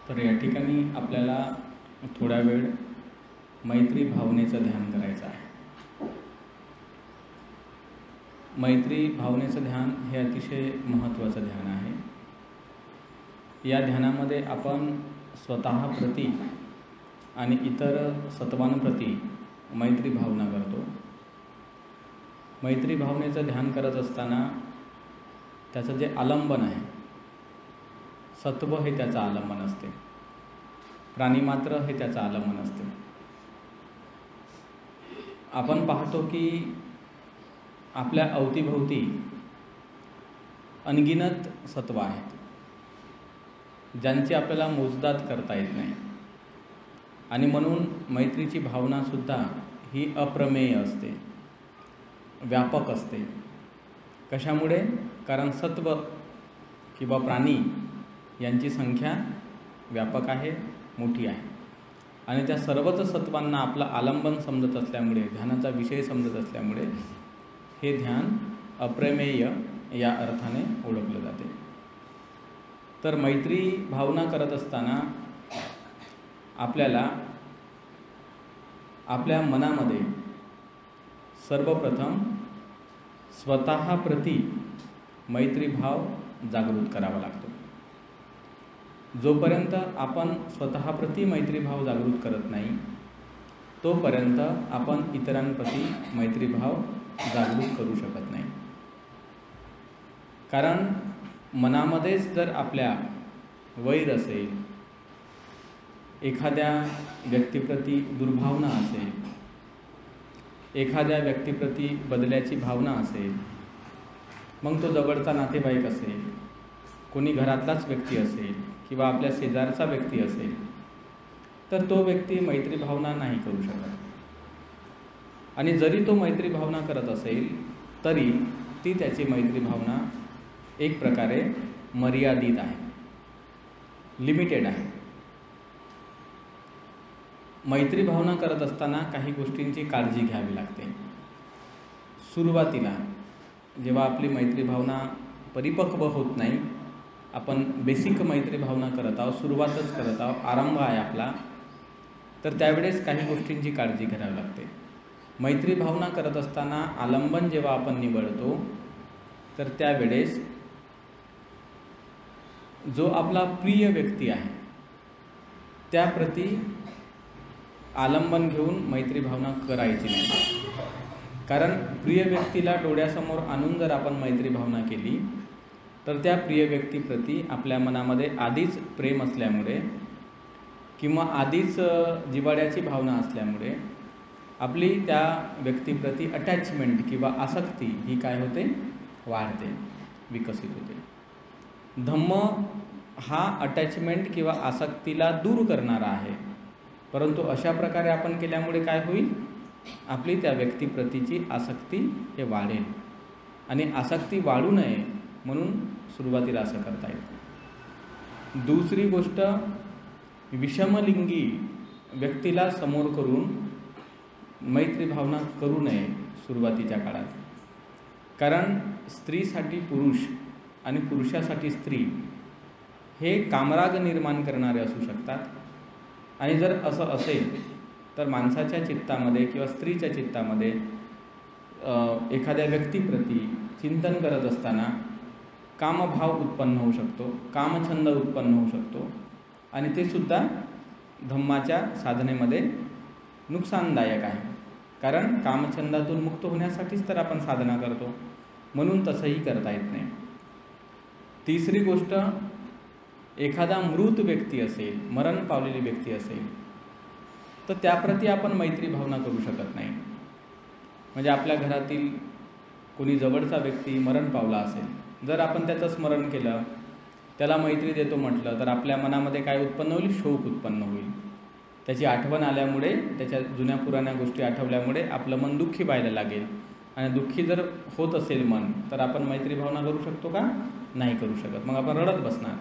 तर या ठिकाणी आपल्याला थोडा वेळ मैत्री भावनेचं ध्यान करायचं आहे. मैत्री भावनेचं ध्यान हे अतिशय महत्त्वाचं ध्यान आहे. या ध्यानामध्ये आपण स्वतःप्रती आणि इतर सत्वांप्रती मैत्री भावना करतो. मैत्री भावनेचं ध्यान करत असताना त्याचं जे आलंबन आहे, सत्व हे त्याचं आलंबन असते, प्राणीमात्र हे त्याचं आलंबन असते. आपण पाहतो की आपल्या अवतीभोवती अनगिनत सत्व आहेत, ज्यांची आपल्याला मोजदाद करता येत नाही. आणि म्हणून मैत्रीची भावनासुद्धा ही अप्रमेय असते, व्यापक असते. कशामुळे? कारण सत्व किंवा प्राणी यांची संख्या व्यापक आहे, मोठी आहे. आणि त्या सर्वच सत्वांना आपलं आलंबन समजत असल्यामुळे, ध्यानाचा विषय समजत असल्यामुळे हे ध्यान अप्रमेय या अर्थाने ओळखलं जाते. तर मैत्री भावना करत असताना आपल्याला आपल्या मनामध्ये सर्वप्रथम स्वतःप्रती मैत्रीभाव जागृत करावा लागतो. जोपर्यंत आपण स्वतःप्रती मैत्रीभाव जागृत करत नाही, तोपर्यंत आपण इतरांप्रती मैत्रीभाव जागृत करू शकत नाही. कारण मनामध्येच जर आपल्या वैर असेल, एखाद्या व्यक्तीप्रती दुर्भावना असेल, एखाद्या व्यक्तीप्रती बदल्याची भावना असेल, मग तो जवळचा नातेवाईक असेल, कोणी घरातलाच व्यक्ती असेल किंवा आपल्या शेजारचा व्यक्ती असेल, तर तो व्यक्ती मैत्री भावना नाही करू शकत. आणि जरी तो मैत्री भावना करत असेल तरी ती त्याची मैत्री भावना एक प्रकारे मर्यादित आहे, लिमिटेड आहे. मैत्री भावना करत असताना काही गोष्टींची काळजी घ्यावी लागते. सुरुवातीला जेव्हा आपली मैत्री भावना परिपक्व होत नाही, आपण बेसिक मैत्री भावना करत आहोत, सुरुवातच करत आहोत, आरंभ आहे आपला, तर त्यावेळेस काही गोष्टींची काळजी घ्यावी लागते. मैत्री भावना करत असताना आलंबन जेव्हा आपण निवडतो, तर त्यावेळेस जो आपला प्रिय व्यक्ती आहे त्याप्रती आलंबन घेऊन मैत्री भावना करायची नाही. कारण प्रिय व्यक्तीला डोळ्यासमोर आणून जर आपण मैत्री भावना केली तर त्या प्रिय व्यक्तीप्रती आपल्या मनामध्ये आधीच प्रेम असल्यामुळे किंवा आधीच जिव्हाळ्याची भावना असल्यामुळे आपली त्या व्यक्तीप्रती अटॅचमेंट किंवा आसक्ती ही काय होते? वाढते, विकसित होते. धम्म हा अटॅचमेंट किंवा आसक्तीला दूर करणारा आहे, परंतु अशा प्रकारे आपण केल्यामुळे काय होईल? आपली त्या व्यक्तीप्रतीची आसक्ती हे वाढेल. आणि आसक्ती वाढू नये म्हणून सुरुवातीला असं करता येईल. दुसरी गोष्ट, विषमलिंगी व्यक्तीला समोर करून मैत्री भावना करू नये सुरुवातीच्या काळात. कारण स्त्रीसाठी पुरुष आणि पुरुषासाठी स्त्री हे कामराग निर्माण करणारे असू शकतात. आणि जर असं असेल तर माणसाच्या चित्तामध्ये किंवा स्त्रीच्या चित्तामध्ये एखाद्या व्यक्तीप्रती चिंतन करत असताना कामभाव उत्पन्न होऊ शकतो, कामछंद उत्पन्न होऊ शकतो. आणि ते सुद्धा धम्माच्या साधनेमध्ये नुकसानदायक आहे. कारण कामछंदातून मुक्त होण्यासाठीच तर आपण साधना करतो, म्हणून तसंही करता येत नाही. तिसरी गोष्ट, एखादा मृत व्यक्ती असेल, मरण पावलेली व्यक्ती असेल, तर त्याप्रती आपण मैत्री भावना करू शकत नाही. म्हणजे आपल्या घरातील कोणी जवळचा व्यक्ती मरण पावला असेल, जर आपण त्याचं स्मरण केलं, त्याला मैत्री देतो म्हटलं, तर आपल्या मनामध्ये काय उत्पन्न होईल? शोक उत्पन्न होईल. त्याची आठवण आल्यामुळे, त्याच्या जुन्या पुराण्या गोष्टी आठवल्यामुळे आपलं मन दुःखी व्हायला लागेल. आणि दुःखी जर होत असेल मन, तर आपण मैत्री भावना करू शकतो का? नाही करू शकत. मग आपण रडत बसणार.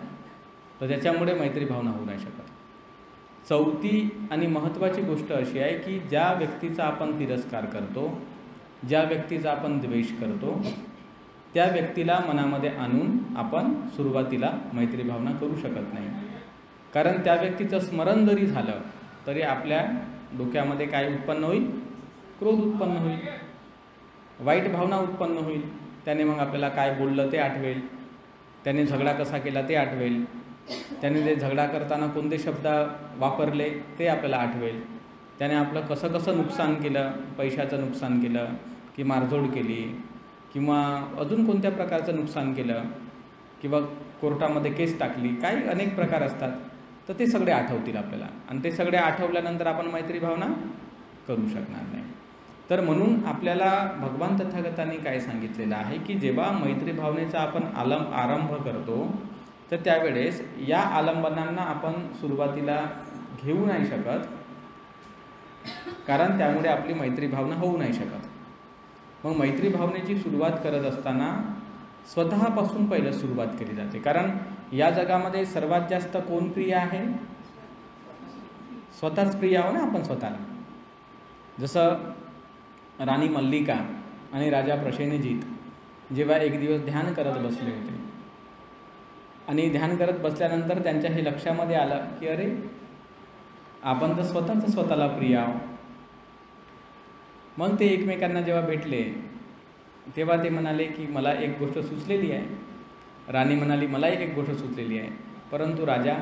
तर त्याच्यामुळे मैत्री भावना होऊ नाही शकत. चौथी आणि महत्त्वाची गोष्ट अशी आहे की ज्या व्यक्तीचा आपण तिरस्कार करतो, ज्या व्यक्तीचा आपण द्वेष करतो, त्या व्यक्तीला मनामध्ये आणून आपण सुरुवातीला मैत्री भावना करू शकत नाही. कारण त्या व्यक्तीचं स्मरण जरी झालं तरी आपल्या डोक्यामध्ये काय उत्पन्न होईल? क्रोध उत्पन्न होईल, वाईट भावना उत्पन्न होईल. त्याने मग आपल्याला काय बोललं ते आठवेल, त्याने झगडा कसा केला ते आठवेल, त्याने ते झगडा करताना कोणते शब्द वापरले ते आपल्याला आठवेल, त्याने आपलं कसं कसं नुकसान केलं, पैशाचं नुकसान केलं की मारझोड केली किंवा अजून कोणत्या प्रकारचं नुकसान केलं किंवा कोर्टामध्ये केस टाकली, काही अनेक प्रकार असतात. तर ते सगळे आठवतील आपल्याला आणि ते सगळे आठवल्यानंतर आपण मैत्री भावना करू शकणार नाही. तर म्हणून आपल्याला भगवान तथागतांनी काय सांगितलेलं आहे की जेव्हा मैत्री भावनेचा आपण आरंभ करतो तर त्यावेळेस या आलंबनांना आपण सुरुवातीला घेऊ नाही शकत, कारण त्यामुळे आपली मैत्री भावना होऊ नाही शकत. मग मैत्री भावनेची सुरुवात करत असताना स्वतःपासून पहिलं सुरुवात केली जाते. कारण या जगामध्ये सर्वात जास्त कोण प्रिय आहे? स्वतःच प्रिय आहो ना आपण स्वतःला. जसं राणी मल्लिका आणि राजा प्रसेनजीत जेव्हा एक दिवस ध्यान करत बसले होते आणि ध्यान करत बसल्यानंतर त्यांच्या हे लक्षामध्ये आलं की अरे आपण तर स्वतःला प्रिय आहो. मग ते एकमेकांना जेव्हा भेटले तेव्हा ते म्हणाले की मला एक गोष्ट सुचलेली आहे. राणी म्हणाली मला एक गोष्ट सुचलेली आहे, परंतु राजा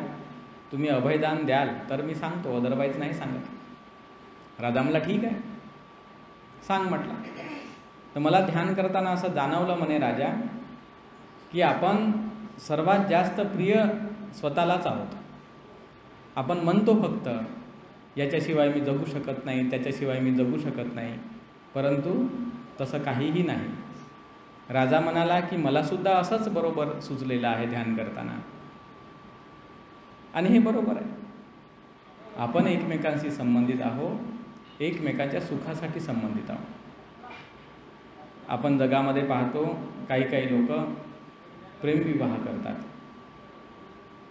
तुम्ही अभयदान द्याल तर मी सांगतो, अदरवाईज नाही सांगत. राजा मला ठीक आहे सांग म्हटलं. तर मला ध्यान करताना असं जाणवलं म्हणे राजा की आपण सर्वात जास्त प्रिय स्वतःलाच आहोत. आपण म्हणतो फक्त याच्याशिवाय मी जगू शकत नाही, त्याच्याशिवाय मी जगू शकत नाही, परंतु तसं काहीही नाही. राजा म्हणाला की मलासुद्धा असंच बरोबर सुचलेलं आहे ध्यान करताना आणि हे बरोबर आहे. आपण एकमेकांशी संबंधित आहोत, एकमेकांच्या सुखासाठी संबंधित आहोत. आपण जगामध्ये पाहतो काही काही लोक प्रेमविवाह करतात,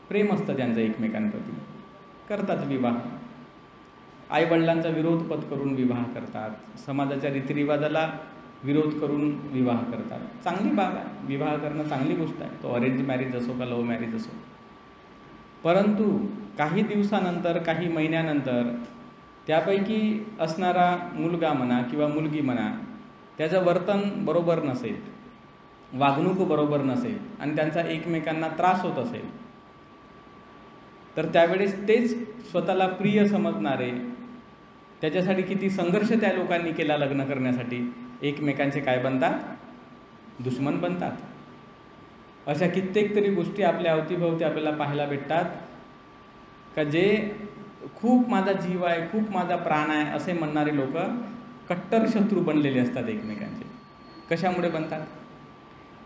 प्रेम असतं त्यांचं एकमेकांप्रती, करतात विवाह. आईवडिलांचा विरोध पत्करून विवाह करतात, समाजाच्या रीतिरिवाजाला विरोध करून विवाह करतात. चांगली बाब आहे, विवाह करणं चांगली गोष्ट आहे, तो अरेंज मॅरेज असो का लव्ह मॅरेज असो. परंतु काही दिवसानंतर, काही महिन्यानंतर त्यापैकी असणारा मुलगा म्हणा किंवा मुलगी म्हणा त्याचं वर्तन बरोबर नसेल, वागणूक बरोबर नसेल आणि त्यांचा एकमेकांना त्रास होत असेल तर त्यावेळेस तेच स्वतःला प्रिय समजणारे, त्याच्यासाठी किती संघर्ष त्या लोकांनी केला लग्न करण्यासाठी, एकमेकांचे काय बनतात? दुश्मन बनतात. अशा कित्येक तरी गोष्टी आपल्या अवतीभोवती आपल्याला पाहायला भेटतात का जे खूप माझा जीव आहे, खूप माझा प्राण आहे असे म्हणणारे लोक कट्टर शत्रू बनलेले असतात एकमेकांचे. कशामुळे बनतात?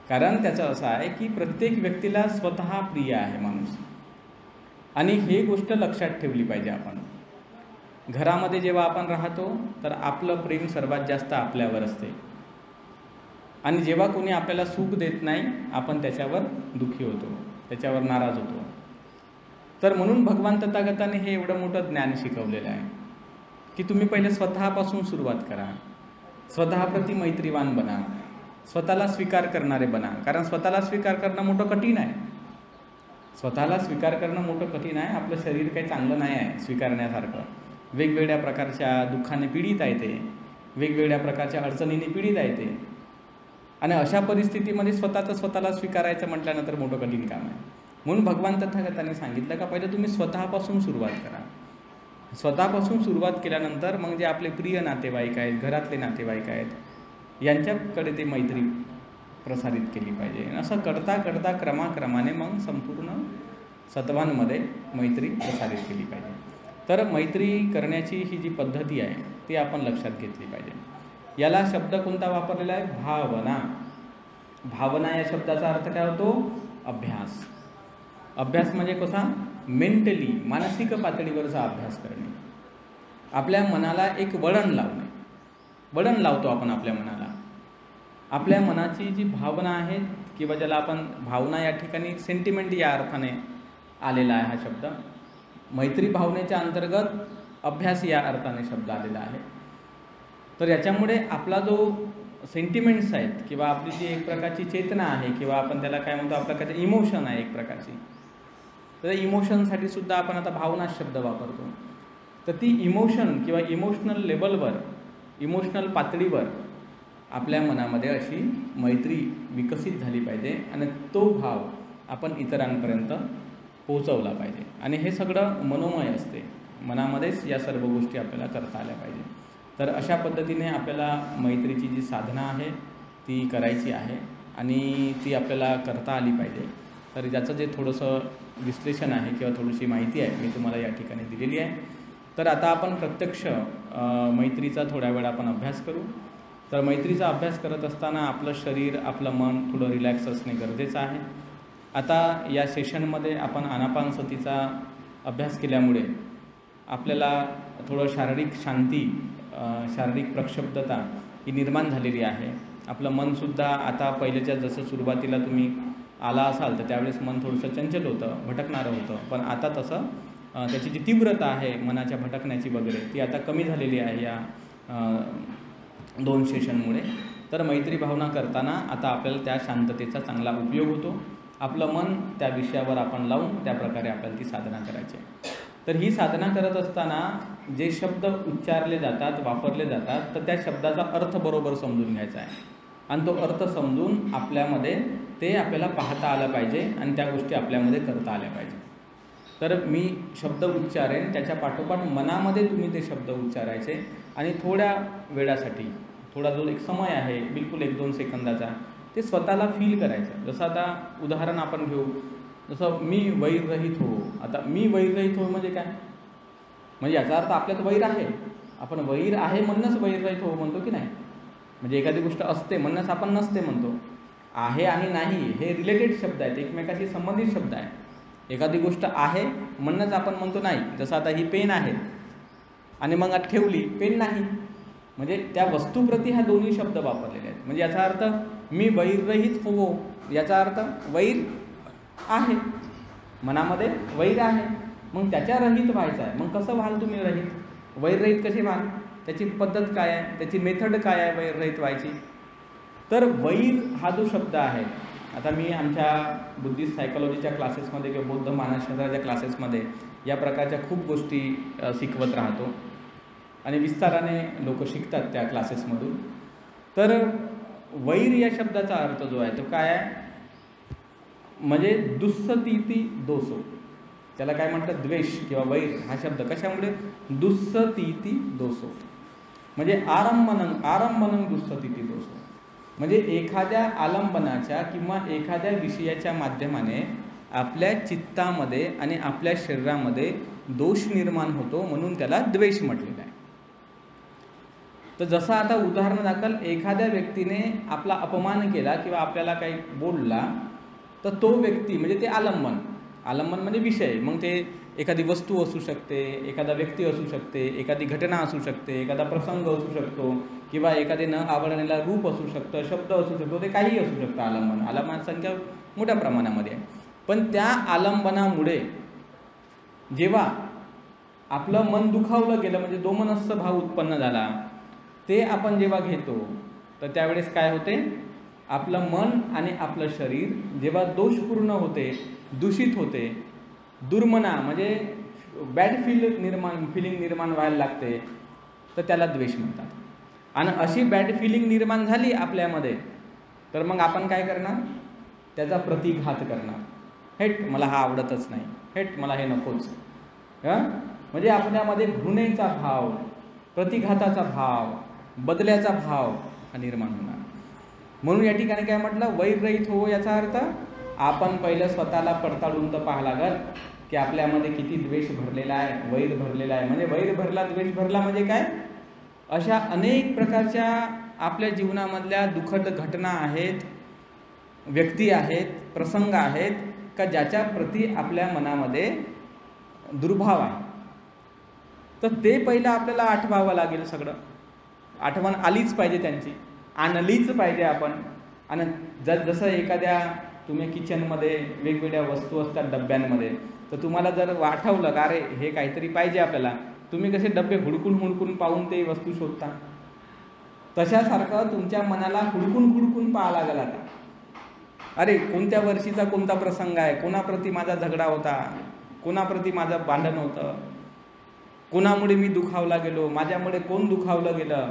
कारण त्याचं असं आहे की प्रत्येक व्यक्तीला स्वतः प्रिय आहे माणूस आणि हे गोष्ट लक्षात ठेवली पाहिजे. आपण घरामध्ये जेव्हा आपण राहतो तर आपलं प्रेम सर्वात जास्त आपल्यावर असते आणि जेव्हा कोणी आपल्याला सुख देत नाही आपण त्याच्यावर दुःखी होतो, त्याच्यावर नाराज होतो. तर म्हणून भगवान तथागतांनी हे एवढं मोठं ज्ञान शिकवलेलं आहे की तुम्ही पहिले स्वतःपासून सुरुवात करा, स्वतःप्रती मैत्रीवान बना, स्वतःला स्वीकार करणारे बना. कारण स्वतःला स्वीकार करणं मोठं कठीण आहे. स्वतःला स्वीकार करणं मोठं कठीण आहे. आपलं शरीर काही चांगलं नाही आहे स्वीकारण्यासारखं. वेगवेगळ्या प्रकारच्या दुःखाने पीडित आहे ते, वेगवेगळ्या प्रकारच्या अडचणींनी पीडित आहे ते आणि अशा परिस्थितीमध्ये स्वतःला स्वीकारायचं म्हटल्यानंतर मोठं कठीण काम आहे. म्हणून भगवान तथागतांनी सांगितलं का पहिले तुम्ही स्वतःपासून सुरुवात करा. स्वतःपासून सुरुवात केल्यानंतर मग जे आपले प्रिय नातेवाईक आहेत, घरातले नातेवाईक आहेत, यांच्याकडे ते मैत्री प्रसारित केली पाहिजे. असं करता करता क्रमाक्रमाने मग संपूर्ण सत्वांमध्ये मैत्री प्रसारित केली पाहिजे. तर मैत्री करण्याची ही जी पद्धती आहे ती आपण लक्षात घेतली पाहिजे. याला शब्द कोणता वापरलेला आहे? भावना. भावना या शब्दाचा अर्थ काय होतो? अभ्यास. अभ्यास म्हणजे कसा? मेंटली, मानसिक पातळीवरचा अभ्यास करणे. आपल्या मनाला एक वळण लावणे. वळण लावतो आपण आपल्या मनाला. आपल्या मनाची जी भावना आहे किंवा ज्याला आपण भावना या ठिकाणी सेंटिमेंट या अर्थाने आलेला आहे हा शब्द. मैत्री भावनेच्या अंतर्गत अभ्यास या अर्थाने शब्द आलेला आहे. तर याच्यामुळे आपला जो सेंटिमेंट्स आहेत किंवा आपली जी एक प्रकारची चेतना आहे किंवा आपण त्याला काय म्हणतो आपल्या काय इमोशन आहे एक प्रकारची, तर इमोशनसाठी सुद्धा आपण आता भावना शब्द वापरतो. तर ती इमोशन किंवा इमोशनल लेवलवर, इमोशनल पातळीवर आपल्या मनामध्ये अशी मैत्री विकसित झाली पाहिजे आणि तो भाव आपण इतरांपर्यंत पोहोचवला पाहिजे. आणि हे सगळं मनोमय असते, मनामध्येच या सर्व गोष्टी आपल्याला करता आल्या पाहिजे. तर अशा पद्धतीने आपल्याला मैत्रीची जी साधना आहे ती करायची आहे आणि ती आपल्याला करता आली पाहिजे. तर ज्याचं जे थोडंसं विश्लेषण आहे किंवा थोडीशी माहिती आहे मी तुम्हाला या ठिकाणी दिलेली आहे. तर आता आपण प्रत्यक्ष मैत्रीचा थोड्या वेळ आपण अभ्यास करू. तर मैत्रीचा अभ्यास करत असताना आपलं शरीर, आपलं मन थोडं रिलॅक्स असणे गरजेचं आहे. आता या सेशनमध्ये आपण आनापानसतीचा अभ्यास केल्यामुळे आपल्याला थोडं शारीरिक शांती, शारीरिक प्रक्षुब्धता ही निर्माण झालेली आहे. आपलं मनसुद्धा आता पहिल्याच्या जसं सुरुवातीला तुम्ही आला असाल तर त्यावेळेस मन थोडंसं चंचल होतं, भटकणारं होतं, पण आता तसं त्याची जी तीव्रता आहे मनाच्या भटकण्याची वगैरे ती आता कमी झालेली आहे या 2 सेशनमुळे. तर मैत्री भावना करताना आता आपल्याला त्या शांततेचा चांगला उपयोग होतो. आपलं मन त्या विषयावर आपण लावून त्या प्रकारे आपल्याला ती साधना करायची आहे. तर ही साधना करत असताना जे शब्द उच्चारले जातात, वापरले जातात, तर त्या शब्दाचा अर्थ बरोबर समजून घ्यायचा आहे आणि तो अर्थ समजून आपल्यामध्ये ते आपल्याला पाहता आलं पाहिजे आणि त्या गोष्टी आपल्यामध्ये करता आल्या पाहिजे. तर मी शब्द उच्चारेन, त्याच्या पाठोपाठ मनामध्ये तुम्ही ते शब्द उच्चारायचे आणि थोड्या वेळासाठी, थोडा जो एक समय आहे बिलकुल 1-2 सेकंदाचा, ते स्वतःला फील करायचं. जसं आता उदाहरण आपण घेऊ, जसं मी वैररहित हो. आता मी वैररहित हो म्हणजे काय? म्हणजे याचा अर्थ आपल्यात वैर आहे, आपण वैर आहे म्हणूनच वैररहित हो म्हणतो की नाही. म्हणजे एखादी गोष्ट असते म्हणूनच आपण नसते म्हणतो. आहे आणि नाही हे रिलेटेड शब्द आहेत, एकमेकाशी संबंधित शब्द आहे. एखादी गोष्ट आहे म्हणूनच आपण म्हणतो नाही. जसं आता ही पेन आहे आणि मग आज ठेवली, पेन नाही. म्हणजे त्या वस्तूप्रती ह्या दोन्ही शब्द वापरलेले आहेत. म्हणजे याचा अर्थ मी वैररहित हो, याचा अर्थ वैर आहे, मनामध्ये वैर आहे, मग त्याच्या रहित व्हायचं आहे. मग कसं व्हाल तुम्ही रहित? वैररहित कसे व्हाल? त्याची पद्धत काय आहे, त्याची मेथड काय आहे वैररहित व्हायची? तर वैर हा जो शब्द आहे, आता मी आमच्या बुद्धिस्ट सायकोलॉजीच्या क्लासेसमध्ये किंवा बौद्ध मानसशास्त्राच्या क्लासेसमध्ये या प्रकारच्या खूप गोष्टी शिकवत राहतो आणि विस्ताराने लोक शिकतात त्या क्लासेसमधून. तर वैर या शब्दाचा अर्थ जो आहे तो काय आहे? म्हणजे दुस्सतीती दोषो, त्याला काय म्हणतात? द्वेष किंवा वैर हा शब्द कशामुळे? दुस्सतीती दोषो म्हणजे आरंभनं दुस्सतीती दोषो, म्हणजे एखाद्या आलंबनाच्या किंवा एखाद्या विषयाच्या माध्यमाने आपल्या चित्तामध्ये आणि आपल्या शरीरामध्ये दोष निर्माण होतो, म्हणून त्याला द्वेष म्हटलेला आहे. तर जसं आता उदाहरणादाखल एखाद्या व्यक्तीने आपला अपमान केला किंवा आपल्याला काही बोलला, तर तो व्यक्ती म्हणजे ते आलंबन म्हणजे विषय. मग ते एखादी वस्तू असू शकते, एखादा व्यक्ती असू शकते, एखादी घटना असू शकते, एखादा प्रसंग असू शकतो किंवा एखादे न आवडलेला रूप असू शकतं, शब्द असू शकतो, ते काहीही असू शकतं. आलंबन संख्या मोठ्या प्रमाणामध्ये आहे. पण त्या आलंबनामुळे जेव्हा आपलं मन दुखावलं गेलं, म्हणजे दोमनस्स भाव उत्पन्न झाला, ते आपण जेव्हा घेतो तर त्यावेळेस काय होते? आपलं मन आणि आपलं शरीर जेव्हा दोषपूर्ण होते, दूषित होते, दुर्मना म्हणजे बॅड फिलिंग निर्माण व्हायला लागते, तर त्याला द्वेष म्हणतात. आणि अशी बॅड फिलिंग निर्माण झाली आपल्यामध्ये तर मग आपण काय करणार? त्याचा प्रतिघात करणार. हेट मला हा आवडतच नाही, हेट मला हे नकोच. म्हणजे आपल्यामध्ये घृणेचा भाव, प्रतिघाताचा भाव, बदल्याचा भाव हा निर्माण होणार. म्हणून या ठिकाणी काय म्हटलं? वैररहित हो याचा अर्थ आपण पहिलं स्वतःला पडताळून तर पाहावं लागल की आपल्यामध्ये किती द्वेष भरलेला आहे, वैर भरलेला आहे. म्हणजे वैर भरला, द्वेष भरला म्हणजे काय? अशा अनेक प्रकारच्या आपल्या जीवनामधल्या दुःखद घटना आहेत, व्यक्ती आहेत, प्रसंग आहेत का ज्याच्या प्रती आपल्या मनामध्ये दुर्भाव आहे. तर ते पहिलं आपल्याला आठवावं लागेल. सगळं आठवण आलीच पाहिजे, त्यांची आणलीच पाहिजे आपण. आणि जसं एखाद्या तुम्ही किचनमध्ये वेगवेगळ्या वस्तू असतात डब्यांमध्ये, तर तुम्हाला जर आठवलं का अरे हे काहीतरी पाहिजे आपल्याला, तुम्ही कसे डबे हुडकून पाहून ते वस्तू शोधता, तशासारखं तुमच्या मनाला हुडकून पाहावं लागेल. आता अरे कोणत्या वर्षीचा कोणता प्रसंग आहे, कोणाप्रती माझा झगडा होता, कोणाप्रती माझं भांडण होतं, कोणामुळे मी दुखावला गेलो, माझ्यामुळे कोण दुखावलं गेलं,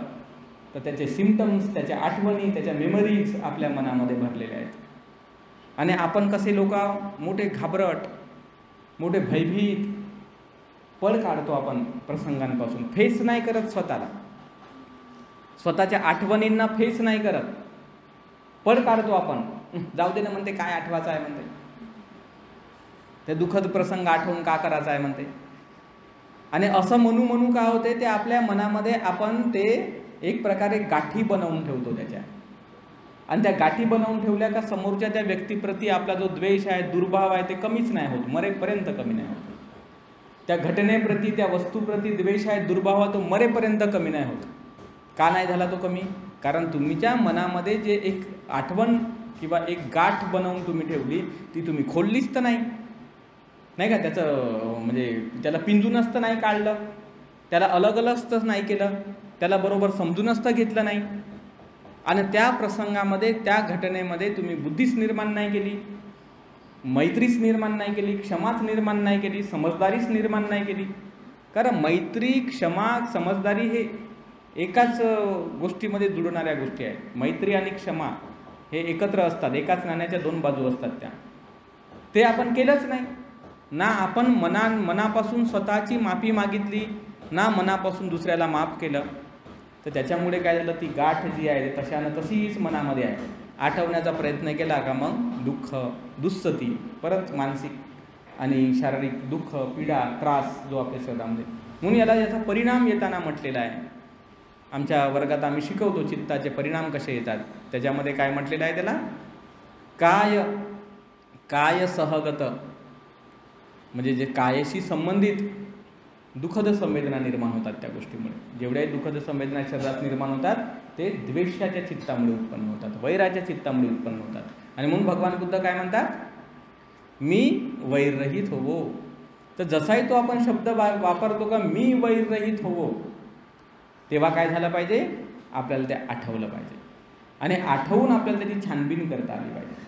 तर त्याचे सिम्पटम्स, त्याच्या आठवणी, त्याच्या मेमरीज आपल्या मनामध्ये भरलेल्या आहेत. आणि आपण कसे लोक मोठे घाबरट, मोठे भयभीत पळ काढतो आपण प्रसंगांपासून, फेस नाही करत स्वतःला, स्वतःच्या आठवणींना फेस नाही करत, पळ काढतो आपण. जाऊ दे ना म्हणते, काय आठवायचं आहे म्हणते, ते दुःखद प्रसंग आठवून का करायचा आहे म्हणते. आणि असं म्हणू का होते, ते आपल्या मनामध्ये आपण ते एक प्रकारे गाठी बनवून ठेवतो त्याच्या. आणि त्या गाठी बनवून ठेवल्या का समोरच्या त्या व्यक्तीप्रती आपला जो द्वेष आहे, दुर्भाव आहे, ते कमीच नाही होत, मरेपर्यंत कमी नाही होत. त्या घटनेप्रती, त्या वस्तूप्रती द्वेष आहे, दुर्भाव आहे, तो मरेपर्यंत कमी नाही होत. का नाही झाला तो कमी? कारण तुमच्या मनामध्ये जे एक आठवण किंवा एक गाठ बनवून तुम्ही ठेवली, ती तुम्ही खोललीच तर नाही का, त्याचं म्हणजे त्याला पिंजूनच तर नाही काढलं, त्याला अलग अलगच नाही केलं, त्याला बरोबर समजूनच तर घेतलं नाही. आणि त्या प्रसंगामध्ये, त्या घटनेमध्ये तुम्ही बुद्धीच निर्माण नाही केली, मैत्रीच निर्माण नाही केली, क्षमाच निर्माण नाही केली, समजदारीच निर्माण नाही केली. कारण मैत्री, क्षमा, समजदारी हे एकाच गोष्टीमध्ये जुळणाऱ्या गोष्टी आहेत. मैत्री आणि क्षमा हे एकत्र असतात, एकाच नाण्याच्या दोन बाजू असतात त्या. ते आपण केलंच नाही ना. आपण मनापासून स्वतःची माफी मागितली ना, मनापासून दुसऱ्याला माफ केलं. तर त्याच्यामुळे काय झालं, ती गाठ जी आहे तशानं तशीच मनामध्ये आहे. आठवण्याचा प्रयत्न केला का मग दुःख, दुःस्थिती, परत मानसिक आणि शारीरिक दुःख, पीडा, त्रास जो आपल्या शरीरामध्ये. म्हणून याचा परिणाम येताना म्हटलेला आहे. आमच्या वर्गात आम्ही शिकवतो चित्ताचे परिणाम कसे येतात. त्याच्यामध्ये काय म्हटलेलं आहे, त्याला काय सहगत, म्हणजे जे कायाशी संबंधित दुःखद संवेदना निर्माण होतात त्या गोष्टीमुळे. जेवढ्याही दुःखद संवेदना शरीरात निर्माण होतात ते द्वेषाच्या चित्तामुळे उत्पन्न होतात, वैराच्या चित्तामुळे उत्पन्न होतात. आणि म्हणून भगवान बुद्ध काय म्हणतात, मी वैररहित होवो. तर जसाही तो आपण शब्द वापरतो का, मी वैररहित होवो, तेव्हा काय झालं पाहिजे, आपल्याला ते आठवलं पाहिजे. आणि आठवून आपल्याला त्याची छानबीन करता आली पाहिजे.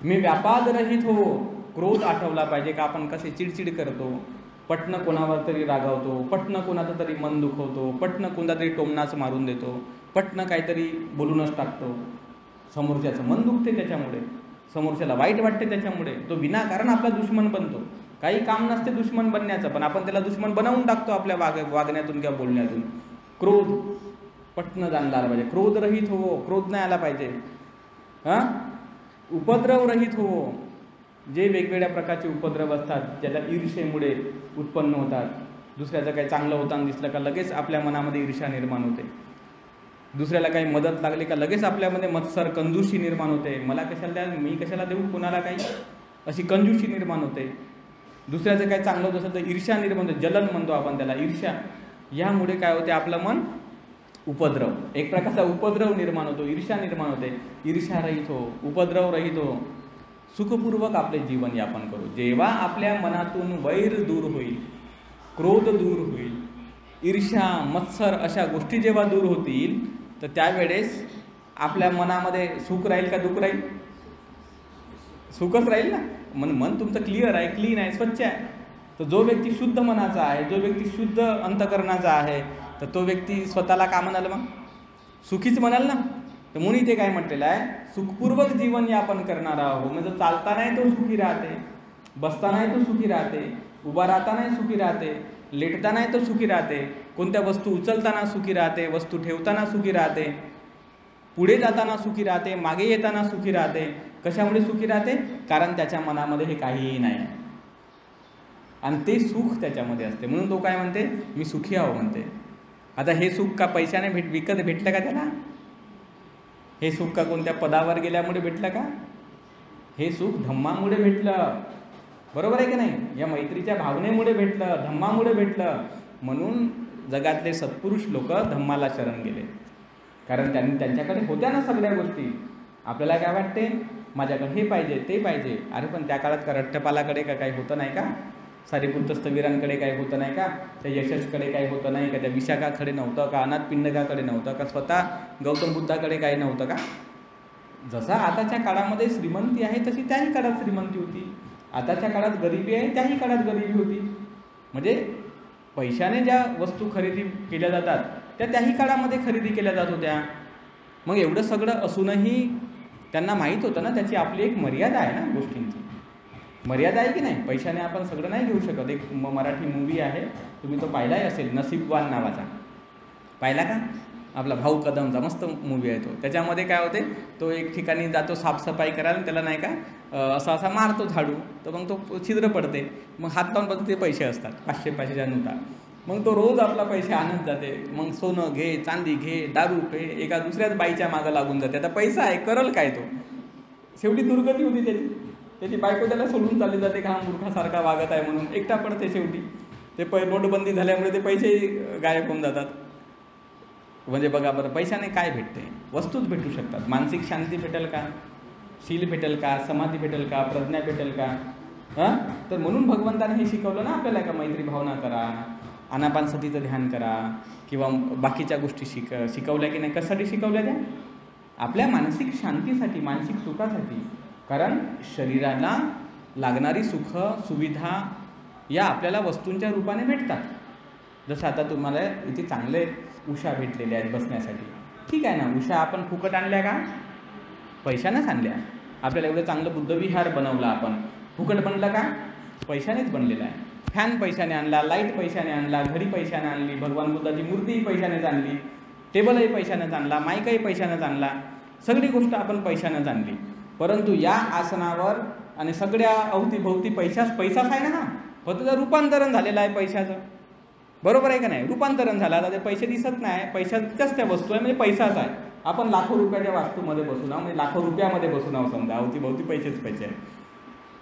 मी व्यापादरहित होवो, क्रोध आठवला पाहिजे का आपण कसे चिडचिड करतो, पटणं कोणावर तरी रागावतो, पटणं कोणाचं तरी मन दुखवतो, पटणं कोणता तरी टोमनाच मारून देतो, पटणं काहीतरी बोलूनच टाकतो. समोरच्याचं मन दुखते त्याच्यामुळे, समोरच्याला वाईट वाटते त्याच्यामुळे, तो विनाकारण आपला दुश्मन बनतो. काही काम नसते दुश्मन बनण्याचं, पण आपण त्याला दुश्मन बनवून टाकतो आपल्या वागण्यातून किंवा बोलण्यातून. क्रोध पटणं जाणला पाहिजे, क्रोध रहित होवो, क्रोध नाही आला पाहिजे. उपद्रव रहित होवो, जे वेगवेगळ्या प्रकारचे उपद्रव असतात ज्याला ईर्षेमुळे उत्पन्न होतात. दुसऱ्याचं काही चांगलं होताना दिसलं का लगेच आपल्या मनामध्ये ईर्ष्या निर्माण होते. दुसऱ्याला काही मदत लागली का लगेच आपल्यामध्ये मत्सर, कंजूशी निर्माण होते. मला कशाला द्या, मी कशाला देऊ कोणाला काही, अशी कंजूशी निर्माण होते. दुसऱ्याचं काही चांगलं होत असेल तर ईर्ष्या निर्माण होते, जलन म्हणतो आपण त्याला, ईर्ष्या. यामुळे काय होते, आपलं मन उपद्रव, एक प्रकारचा उपद्रव निर्माण होतो, ईर्ष्या निर्माण होते. ईर्ष्या रहित हो, उपद्रव रहित हो, सुखपूर्वक आपले जीवन यापन करू. जेव्हा आपल्या मनातून वैर दूर होईल, क्रोध दूर होईल, ईर्ष्या, मत्सर अशा गोष्टी जेव्हा दूर होतील, तर त्यावेळेस आपल्या मनामध्ये सुख राहील का दुःख राहील? सुखच राहील ना. मन तुमचं क्लिअर आहे, क्लीन आहे, स्वच्छ आहे. तर जो व्यक्ती शुद्ध मनाचा आहे, जो व्यक्ती शुद्ध अंतकरणाचा आहे, तर तो व्यक्ती स्वतःला का म्हणाल, मग सुखीच म्हणाल ना. तर म्हणून इथे काय म्हटलेलं आहे, सुखपूर्वक जीवन यापन करणारा हो. म्हणजे चालतानाही तो सुखी राहते, बसतानाही तो सुखी राहते, उभा राहतानाही सुखी राहते, लेटतानाही तो सुखी राहते, कोणत्या वस्तू उचलताना सुखी राहते, वस्तू ठेवताना सुखी राहते, पुढे जाताना सुखी राहते, मागे येताना सुखी राहते. कशामुळे सुखी राहते? कारण त्याच्या मनामध्ये हे काहीही नाही आहे आणि ते सुख त्याच्यामध्ये असते. म्हणून तो काय म्हणते, मी सुखी आहो म्हणते. आता हे सुख का पैशाने विकत भेटलं का त्याला? हे सुख का कोणत्या पदावर गेल्यामुळे भेटलं का? हे सुख धम्मामुळे भेटलं. बरोबर आहे की नाही? या मैत्रीच्या भावनेमुळे भेटलं, धम्मामुळे भेटलं. म्हणून जगातले सत्पुरुष लोक धम्माला शरण गेले, कारण त्यांच्याकडे होत्या ना सगळ्या गोष्टी. आपल्याला काय वाटते, माझ्याकडे हे पाहिजे, ते पाहिजे. अरे पण त्या काळात का रट्टपालाकडे का काही होतं नाही का? सारीपुत्त स्थवीरांकडे काही होतं नाही का? त्या यशसकडे काही होतं नाही का? त्या विशाखाकडे नव्हतं का? अनाथ पिंडकाकडे नव्हतं का? स्वतः गौतम बुद्धाकडे काही नव्हतं का? जसा आताच्या काळामध्ये श्रीमंती आहे तशी त्याही काळात श्रीमंती होती. आताच्या काळात गरिबी आहे, त्याही काळात गरिबी होती. म्हणजे पैशाने ज्या वस्तू खरेदी केल्या जातात त्याही काळामध्ये खरेदी केल्या जात होत्या. मग एवढं सगळं असूनही त्यांना माहीत होतं ना त्याची आपली एक मर्यादा आहे ना, गोष्टींची मर्यादा आहे की नाही. पैशाने आपण सगळं नाही घेऊ शकत. एक मराठी मूवी आहे, तुम्ही तो पाहिलाही असेल, नसीबवान नावाचा. पाहिला का? आपला भाऊ कदमचा मस्त मूवी आहे तो. त्याच्यामध्ये काय होते, तो एक ठिकाणी जातो साफसफाई करायला, त्याला नाही का असा मारतो झाडू, तर मग तो छिद्र पडते. मग हात लावून बघतो ते पैसे असतात, 500-500च्या नोटा. मग तो रोज आपला पैसे आणत जाते. मग सोनं घे, चांदी घे, दारू पे, एका दुसऱ्याच बाईच्या मागं लागून जाते. आता पैसा आहे, करल काय तो. शेवटी दुर्गती होती त्याची बायको त्याला सोडून चालली जाते, का मूर्खासारखा वागत आहे म्हणून. एकटा पडते शेवटी. ते नोटबंदी झाल्यामुळे ते पैसे गायब होऊन जातात. म्हणजे बघा बरं, पैशाने काय भेटते? वस्तूच भेटू शकतात. मानसिक शांती भेटेल का? शील भेटेल का? समाधी भेटेल का? प्रज्ञा भेटेल का? तर म्हणून भगवंताने हे शिकवलं ना आपल्याला, का मैत्री भावना करा, आनापानसतीचं ध्यान करा, किंवा बाकीच्या गोष्टी शिकवल्या की नाही. कशासाठी शिकवल्या त्या? आपल्या मानसिक शांतीसाठी, मानसिक सुखासाठी. कारण शरीराला लागणारी सुख सुविधा या आपल्याला वस्तूंच्या रूपाने भेटतात. जसं आता तुम्हाला इथे चांगले उशा भेटलेल्या आहेत बसण्यासाठी, ठीक आहे ना. उशा आपण फुकट आणल्या का? पैशानेच आणल्या. आपल्याला एवढं चांगलं बुद्धविहार बनवलं आपण, फुकट बनलं का? पैशानेच बनलेलं आहे. फॅन पैशाने आणला, लाईट पैशाने आणला, घडी पैशाने आणली, भगवान बुद्धाची मूर्तीही पैशानेच आणली, टेबलही पैशानेच आणला, माईकही पैशानेच आणला, सगळी गोष्ट आपण पैशानेच आणली. परंतु या आसनावर आणि सगळ्या अवतीभोवती पैसाच आहे ना. हा फक्त रूपांतरण झालेलं आहे पैशाचं. बरोबर आहे का नाही? रूपांतरण झालं. आता ते पैसे दिसत नाही, पैशाच्याच त्या वस्तू आहे, म्हणजे पैसाच आहे. आपण लाखो रुपयाच्या वास्तूमध्ये बसून आहो, म्हणजे लाखो रुपयामध्ये बसून आहो समजा, अवतीभोवती पैसेच पैसे आहे.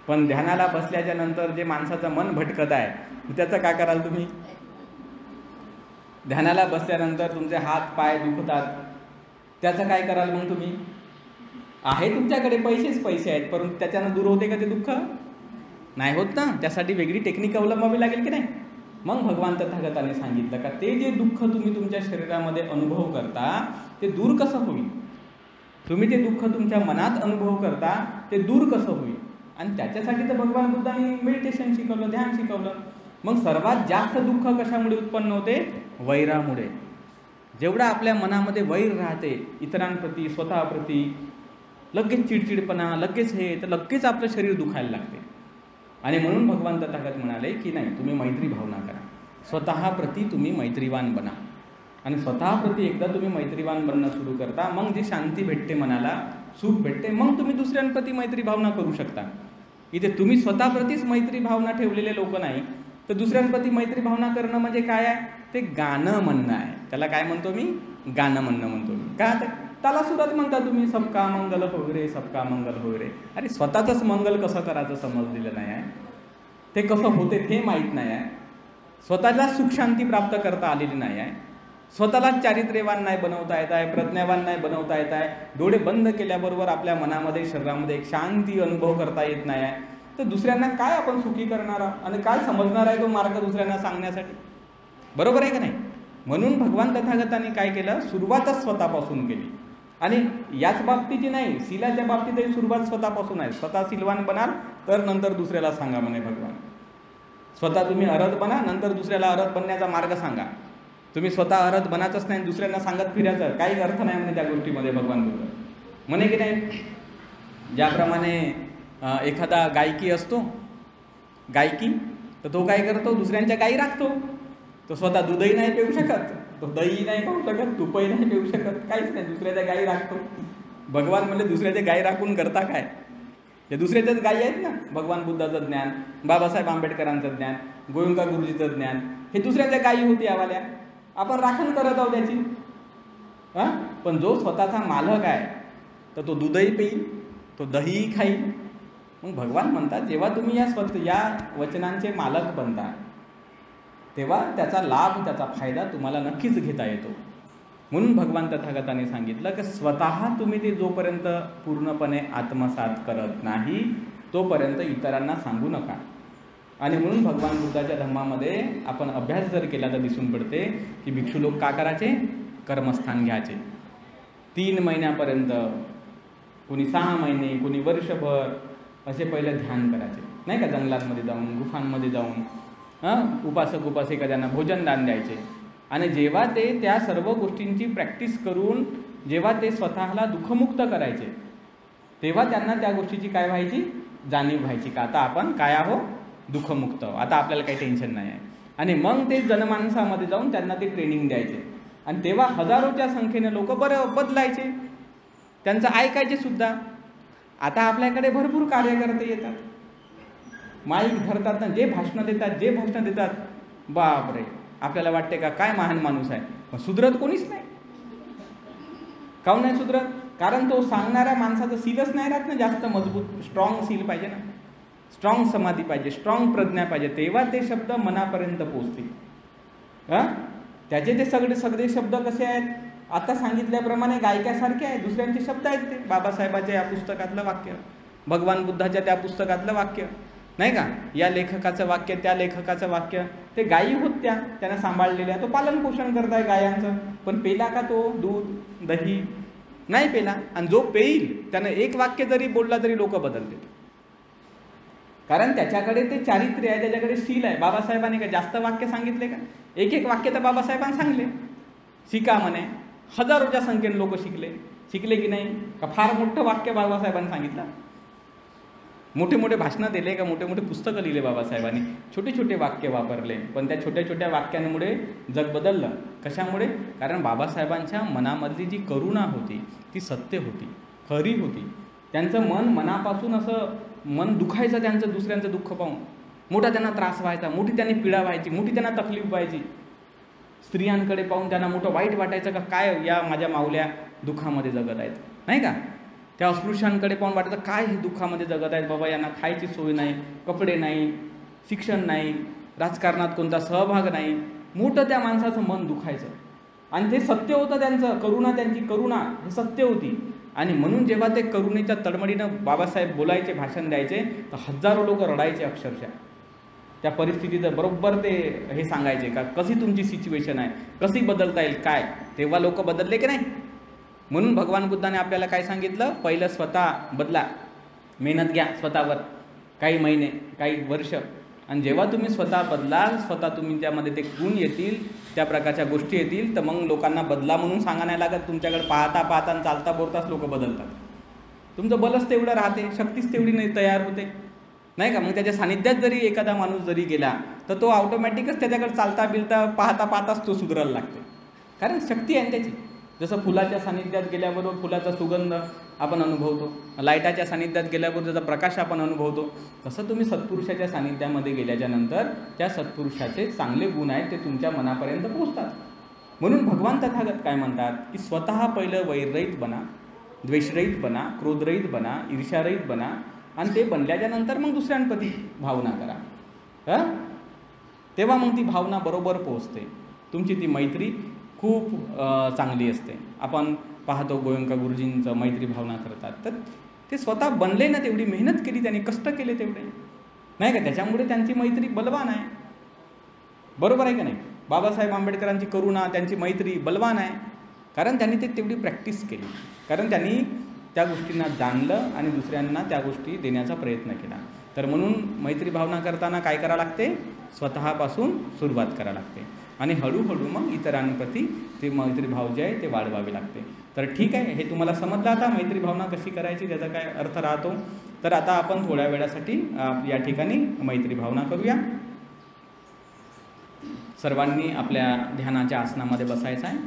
पण ध्यानाला बसल्याच्या नंतर जे माणसाचं मन भटकत आहे, त्याचं काय कराल तुम्ही? ध्यानाला बसल्यानंतर तुमचे हात पाय दुखतात, त्याचं काय कराल मग तुम्ही? आहे तुमच्याकडे पैसेच पैसे आहेत, परंतु त्याच्यानं दूर होते का ते दुःख? नाही होत ना. त्यासाठी वेगळी टेक्निक अवलंबावी लागेल की नाही. मग भगवान तथागताने सांगितलं का ते जे दुःख तुम्ही तुमच्या शरीरामध्ये अनुभव करता ते दूर कसं होईल. तुम्ही ते दुःख तुमच्या मनात अनुभव करता ते दूर कसं होईल. आणि त्याच्यासाठी तर भगवान बुद्धांनी मेडिटेशन शिकवलं, ध्यान शिकवलं. मग सर्वात जास्त दुःख कशामुळे उत्पन्न होते? वैरामुळे. जेवढा आपल्या मनामध्ये वैर राहते इतरांप्रती, स्वतःप्रती, लगेच चिडचिडपणा, लगेच हे, तर लगेच आपलं शरीर दुखायला लागते. आणि म्हणून भगवान तथागत म्हणाले की नाही, तुम्ही मैत्री भावना करा, स्वतःप्रती तुम्ही मैत्रीवान बना. आणि स्वतःप्रती एकदा तुम्ही मैत्रीवान बनणं सुरू करता, मग जी शांती भेटते, मनाला सुख भेटते, मग तुम्ही दुसऱ्यांप्रती मैत्री भावना करू शकता. इथे तुम्ही स्वतःप्रतीच मैत्री भावना ठेवलेले लोक नाही, तर दुसऱ्यांप्रती मैत्री भावना करणं म्हणजे काय आहे? ते गाणं म्हणणं आहे. त्याला काय म्हणतो मी? गाणं म्हणणं म्हणतो मी. का? त्याला सुरात म्हणता तुम्ही, सबका मंगल होय रे, सबका मंगल होय रे. अरे स्वतःचंच मंगल कसं करायचं समजलेलं नाही आहे, ते कसं होते ते माहीत नाही आहे, स्वतःला सुखशांती प्राप्त करता आलेली नाही आहे, स्वतःला चारित्र्यवान नाही बनवता येत आहे, प्रज्ञावान नाही बनवता येत आहे, डोळे बंद केल्याबरोबर आपल्या मनामध्ये, शरीरामध्ये एक शांती अनुभव करता येत नाही आहे, तर दुसऱ्यांना काय आपण सुखी करणार आणि काय समजणार आहे तो मार्ग दुसऱ्यांना सांगण्यासाठी? बरोबर आहे का नाही? म्हणून भगवान तथागतांनी काय केलं? सुरुवातच स्वतःपासून केली. आणि याच बाबतीची नाही, शीलाच्या बाबतीतही सुरुवात स्वतःपासून आहे. स्वतः शीलवान बनाल तर नंतर दुसऱ्याला सांगा म्हणे भगवान. स्वतः तुम्ही अरहत बना, नंतर दुसऱ्याला अरहत बनण्याचा मार्ग सांगा. तुम्ही स्वतः अरहत बनायचंच नाही, दुसऱ्यांना सांगत फिरायचं, काही अर्थ नाही म्हणे त्या गोष्टीमध्ये. भगवान बुद्ध म्हणे की नाही, ज्याप्रमाणे एखादा गायकी असतो, गायकी, तर तो काय करतो? दुसऱ्यांच्या गायी राखतो. तो स्वतः दूधही नाही पिऊ शकत, तो दही नाही खाऊ शकत, तुपही नाही पिऊ शकत, काहीच नाही, दुसऱ्याच्या गायी राखतो. भगवान म्हणले दुसऱ्याच्या गायी राखून करता काय? हे दुसऱ्याच्याच गायी आहेत ना. भगवान बुद्धाचं ज्ञान, बाबासाहेब आंबेडकरांचं ज्ञान, गोयंका गुरुजीचं ज्ञान, हे दुसऱ्याच्या गायी होती आवाल्या. आपण राखण करत आहोत त्याची. पण जो स्वतःचा मालक आहे तर तो दूधही पिईल, तो दहीही खाईल. मग भगवान म्हणतात जेव्हा तुम्ही या वचनांचे मालक बनता तेव्हा त्याचा लाभ, त्याचा फायदा तुम्हाला नक्कीच घेता येतो. म्हणून भगवान तथागतांनी सांगितलं की स्वतः तुम्ही ते जोपर्यंत पूर्णपणे आत्मसात करत नाही तोपर्यंत इतरांना सांगू नका. आणि म्हणून भगवान बुद्धाच्या धम्मामध्ये आपण अभ्यास जर केला तर दिसून पडते की भिक्षू लोक का करायचे? कर्मस्थान घ्यायचे 3 महिन्यापर्यंत, कोणी 6 महिने, कोणी वर्षभर, असे पहिले ध्यान करायचे. नाही का, जंगलांमध्ये जाऊन, गुफांमध्ये जाऊन उपासक उपासिका त्यांना भोजनदान द्यायचे. आणि जेव्हा ते त्या सर्व गोष्टींची प्रॅक्टिस करून जेव्हा ते स्वतःला दुःखमुक्त करायचे, तेव्हा त्यांना त्या गोष्टीची काय व्हायची, जाणीव व्हायची का आता आपण काय आहोत, दुःखमुक्त, आता आपल्याला काही टेन्शन नाही आहे. आणि मग ते जनमानसामध्ये जाऊन त्यांना ते ट्रेनिंग द्यायचे. आणि तेव्हा हजारोच्या संख्येने लोक बदलायचे, त्यांचं ऐकायचे सुद्धा. आता आपल्याकडे भरपूर कार्यकर्ते येतात, माईक धरतात ना, जे भाषणं देतात, बापरे, आपल्याला वाटते का काय महान माणूस आहे. पण सुधरत कोणीच नाही. काहून नाही सुधरत? कारण तो सांगणाऱ्या माणसाचं सीलच नाही राहत ना जास्त मजबूत. स्ट्रॉंग सील पाहिजे ना, स्ट्रॉंग समाधी पाहिजे, स्ट्रॉंग प्रज्ञा पाहिजे, तेव्हा ते शब्द मनापर्यंत पोचतील. त्याचे ते सगळे शब्द कसे आहेत, आता सांगितल्याप्रमाणे गायकासारखे आहेत, दुसऱ्यांचे शब्द आहेत ते. बाबासाहेबाच्या या पुस्तकातलं वाक्य, भगवान बुद्धाच्या त्या पुस्तकातलं वाक्य, नाही का, या लेखकाचं वाक्य, त्या लेखकाचं वाक्य, ते गायी होत त्यानं सांभाळलेल्या, तो पालन पोषण करताय गायांचं. पण पेला का तो दूध दही? नाही पेला. आणि जो पेईल त्यानं एक वाक्य जरी बोलला तरी लोक बदलते, कारण त्याच्याकडे ते चारित्र्य आहे, त्याच्याकडे शील आहे. बाबासाहेबांनी काय जास्त वाक्य सांगितले का? एक वाक्य तर बाबासाहेबांनी सांगले, शिका म्हणे. हजारोच्या संख्येने लोक शिकले की नाही? का फार मोठं वाक्य बाबासाहेबांनी सांगितलं? मोठे मोठे भाषणं दिले का? मोठे मोठे पुस्तकं लिहिले बाबासाहेबांनी? छोटे छोटे वाक्य वापरले, पण त्या छोट्या छोट्या वाक्यांमुळे जग बदललं. कशामुळे? कारण बाबासाहेबांच्या मनामधली जी करुणा होती ती सत्य होती, खरी होती. त्यांचं मन मनापासून असं मन दुखायचं त्यांचं, दुसऱ्यांचं दुःख पाहून. मोठा त्यांना त्रास व्हायचा, मोठी त्यांनी पीडा व्हायची, मोठी त्यांना तकलीफ व्हायची. स्त्रियांकडे पाहून त्यांना मोठं वाईट वाटायचं का काय या माझ्या माऊल्या दुःखामध्ये जगत आहेत, नाही का. त्या अस्पृश्यांकडे पाहून वाटायचं काय हे दुःखामध्ये जगत आहेत बाबा, यांना खायची सोय नाही, कपडे नाही, शिक्षण नाही, राजकारणात कोणता सहभाग नाही. मोठं त्या माणसाचं मन दुखायचं. आणि ते सत्य होतं त्यांचं, करुणा, त्यांची करुणा हे सत्य होती. आणि म्हणून जेव्हा ते करुणेच्या तडमडीनं बाबासाहेब बोलायचे, भाषण द्यायचे, तर हजारो लोक रडायचे अक्षरशः. त्या परिस्थितीचं बरोबर ते हे सांगायचे का कशी तुमची सिच्युएशन आहे, कशी बदलता येईल काय. तेव्हा लोक बदलले की नाही? म्हणून भगवान बुद्धाने आपल्याला काय सांगितलं, पहिलं स्वतः बदला, मेहनत घ्या स्वतःवर, काही महिने, काही वर्ष. आणि जेव्हा तुम्ही स्वतः बदलाल, स्वतः तुम्ही त्यामध्ये ते गुण येतील, त्या प्रकारच्या गोष्टी येतील, तर मग लोकांना बदला म्हणून सांगा नाही लागत. तुमच्याकडे पाहता पाहता आणि चालता बोलताच लोक बदलतात. तुमचं बलच तेवढं राहते, शक्तीच तेवढी नाही तयार होते, नाही का. मग त्याच्या सानिध्यात जरी एखादा माणूस जरी गेला तर तो ऑटोमॅटिकच त्याच्याकडे चालता बिलता पाहता पाहताच तो सुधारायला लागते, कारण शक्ती आहे त्याची. जसं फुलाच्या सानिध्यात गेल्याबरोबर फुलाचा सुगंध आपण अनुभवतो, लाईटाच्या सानिध्यात गेल्याबरोबर त्याचा प्रकाश आपण अनुभवतो, तसं तुम्ही सत्पुरुषाच्या सानिध्यामध्ये गेल्याच्यानंतर त्या सत्पुरुषाचे चांगले गुण आहेत ते तुमच्या मनापर्यंत पोहोचतात. म्हणून भगवान तथागत काय म्हणतात की स्वतः पहिलं वैररहित बना, द्वेषरहित बना, क्रोधरहित बना, ईर्ष्यारहित बना, आणि ते बनल्याच्यानंतर मग दुसऱ्यांप्रती भावना करा. तेव्हा मग ती भावना बरोबर पोहोचते, तुमची ती मैत्री खूप चांगली असते. आपण पाहतो गोयंका गुरुजींचं मैत्री भावना करतात, तर ते स्वतः बनले ना, तेवढी मेहनत केली त्यांनी, कष्ट केले तेवढे, नाही का, त्याच्यामुळे त्यांची मैत्री बलवान आहे. बरोबर आहे का नाही? बाबासाहेब आंबेडकरांची करुणा, त्यांची मैत्री बलवान आहे, कारण त्यांनी ते तेवढी प्रॅक्टिस केली, कारण त्यांनी त्या गोष्टींना जाणलं आणि दुसऱ्यांना त्या गोष्टी देण्याचा प्रयत्न केला. तर म्हणून मैत्री भावना करताना काय करावं लागते, स्वतःपासून सुरुवात करावी लागते आणि हळूहळू मग इतरांप्रती ते मैत्रीभाव जे आहे ते वाढवावे लागते. तर ठीक आहे, हे तुम्हाला समजलं आता मैत्री भावना कशी करायची, त्याचा काय अर्थ राहतो. तर आता आपण थोड्या वेळासाठी या ठिकाणी मैत्री भावना करूया. सर्वांनी आपल्या ध्यानाच्या आसनामध्ये बसायचं आहे.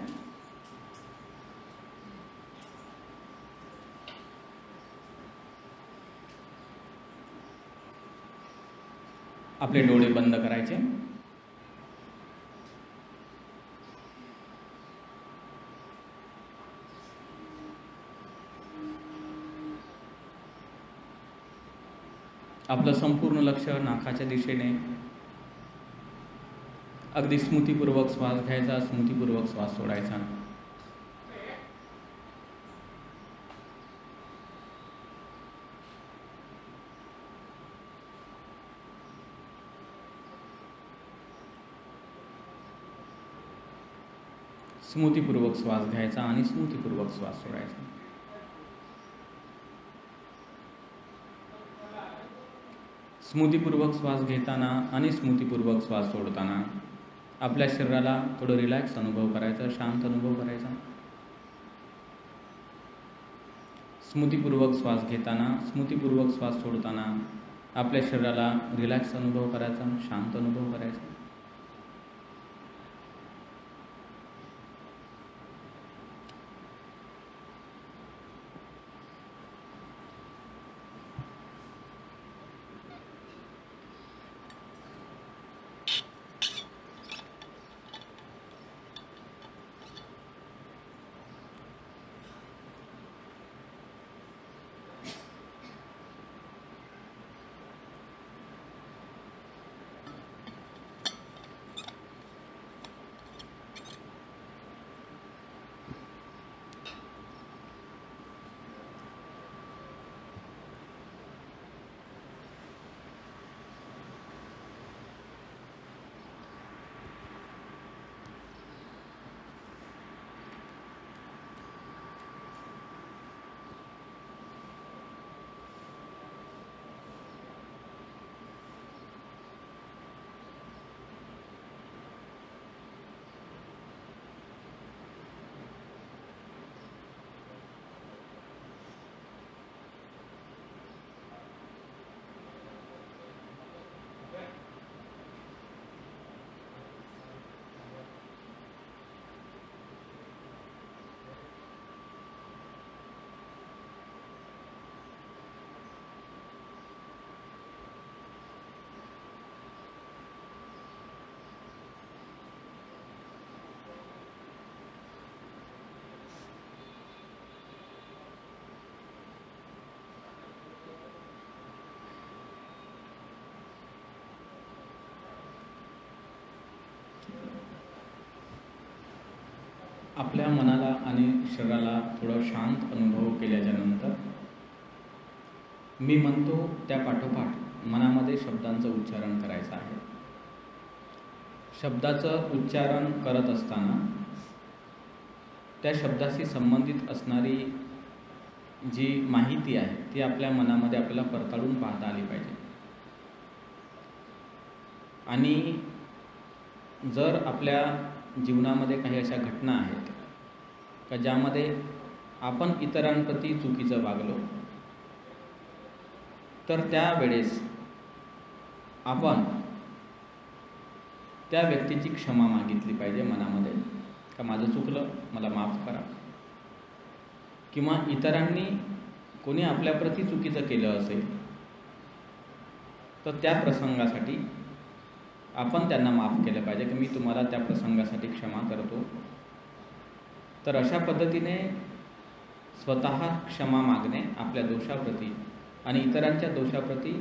आपले डोळे बंद करायचे. आपलं संपूर्ण लक्ष नाकाच्या दिशेने, अगदी स्मृतीपूर्वक श्वास घ्यायचा, स्मृतीपूर्वक श्वास सोडायचा. स्मृतीपूर्वक श्वास घ्यायचा आणि स्मृतीपूर्वक श्वास सोडायचा. स्मृतीपूर्वक श्वास घेताना आणि स्मृतीपूर्वक श्वास सोडताना आपल्या शरीराला थोडं रिलॅक्स अनुभव करायचा, शांत अनुभव करायचा. स्मृतीपूर्वक श्वास घेताना, स्मृतीपूर्वक श्वास सोडताना आपल्या शरीराला रिलॅक्स अनुभव करायचा, शांत अनुभव करायचा. आपल्या मनाला आणि शरीराला थोडं शांत अनुभव केल्याच्यानंतर मी म्हणतो त्या पाठोपाठ मनामध्ये शब्दांचं उच्चारण करायचं आहे. शब्दाचं उच्चारण करत असताना त्या शब्दाशी संबंधित असणारी जी माहिती आहे ती आपल्या मनामध्ये आपल्याला परताळून पाहता आली पाहिजे. आणि जर आपल्या जीवनामध्ये काही अशा घटना आहेत का ज्यामध्ये आपण इतरांप्रती चुकीचं वागलो, तर त्यावेळेस आपण त्या व्यक्तीची क्षमा मागितली पाहिजे मनामध्ये, का माझं चुकलं, मला माफ करा. किंवा इतरांनी कोणी आपल्याप्रती चुकीचं केलं असेल तर त्या प्रसंगासाठी आपण त्यांना माफ केलं पाहिजे की मी तुम्हाला त्या प्रसंगासाठी क्षमा करतो. तर अशा पद्धतीने स्वतः क्षमा मागणे आपल्या दोषाप्रती आणि इतरांच्या दोषाप्रती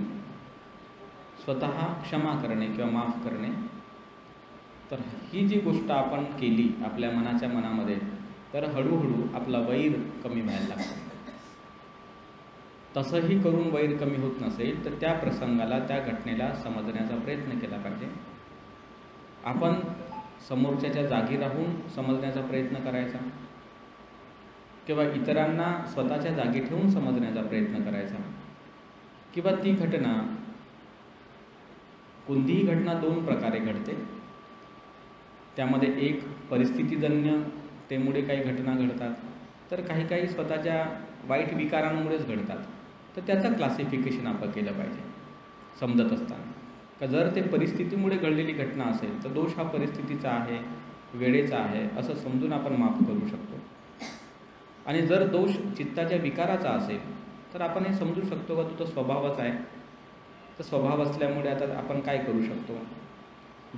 स्वतः क्षमा करणे किंवा माफ करणे. तर ही जी गोष्ट आपण केली आपल्या मनामध्ये, तर हळूहळू आपला वैर कमी व्हायला लागतो. तसंही करून वैर कमी होत नसेल तर त्या प्रसंगाला, त्या घटनेला समजण्याचा प्रयत्न केला पाहिजे. आपण समोरच्याच्या जागी राहून समजण्याचा प्रयत्न करायचा किंवा इतरांना स्वतःच्या जागी ठेवून समजण्याचा प्रयत्न करायचा. किंवा ती घटना, कोणतीही घटना दोन प्रकारे घडते. त्यामध्ये एक परिस्थितीजन्यतेमुळे काही घटना घडतात, तर काही स्वतःच्या वाईट विकारांमुळेच घडतात. तर त्याचं क्लासिफिकेशन आपण केलं पाहिजे समजत असताना. का जर ते परिस्थितीमुळे घडलेली घटना असेल तर दोष हा परिस्थितीचा आहे, वेळेचा आहे असं समजून आपण माफ करू शकतो. आणि जर दोष चित्ताच्या विकाराचा असेल तर आपण हे समजू शकतो का तो स्वभावच आहे. तर स्वभाव असल्यामुळे आता आपण काय करू शकतो,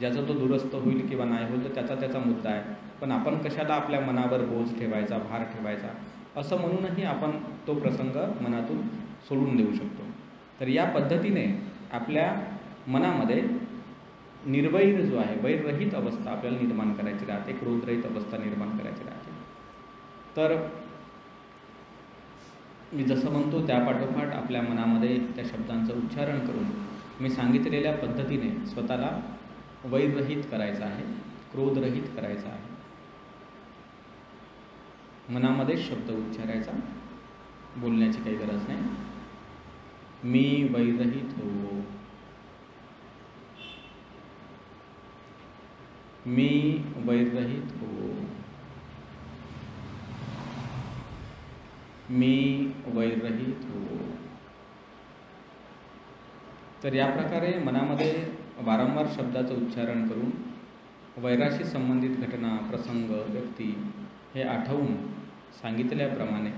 ज्याचा तो दुरुस्त होईल किंवा नाही होईल तर त्याचा मुद्दा आहे. पण आपण कशाला आपल्या मनावर बोझ ठेवायचा, भार ठेवायचा, असं म्हणूनही आपण तो प्रसंग मनातून सोडून देऊ शकतो. तर या पद्धतीने आपल्या मनामध्ये निर्वैर जो आहे, वैररहित अवस्था आपल्याला निर्माण करायची राहते, क्रोधरहित अवस्था निर्माण करायची राहते. तर मी जसं म्हणतो त्या पाठोपाठ आपल्या मनामध्ये त्या शब्दांचं उच्चारण करून मी सांगितलेल्या पद्धतीने स्वतःला वैररहित करायचं आहे, क्रोधरहित करायचं आहे. मनामध्ये शब्द उच्चारायचा, बोलण्याची काही गरज नाही. मी वैररहित हो, मी वैररहित हो, मी वैररहित हो. तर या प्रकारे मनामध्ये वारंवार शब्दाचं उच्चारण करून वैराशी संबंधित घटना, प्रसंग, व्यक्ती हे आठवून सांगितल्याप्रमाणे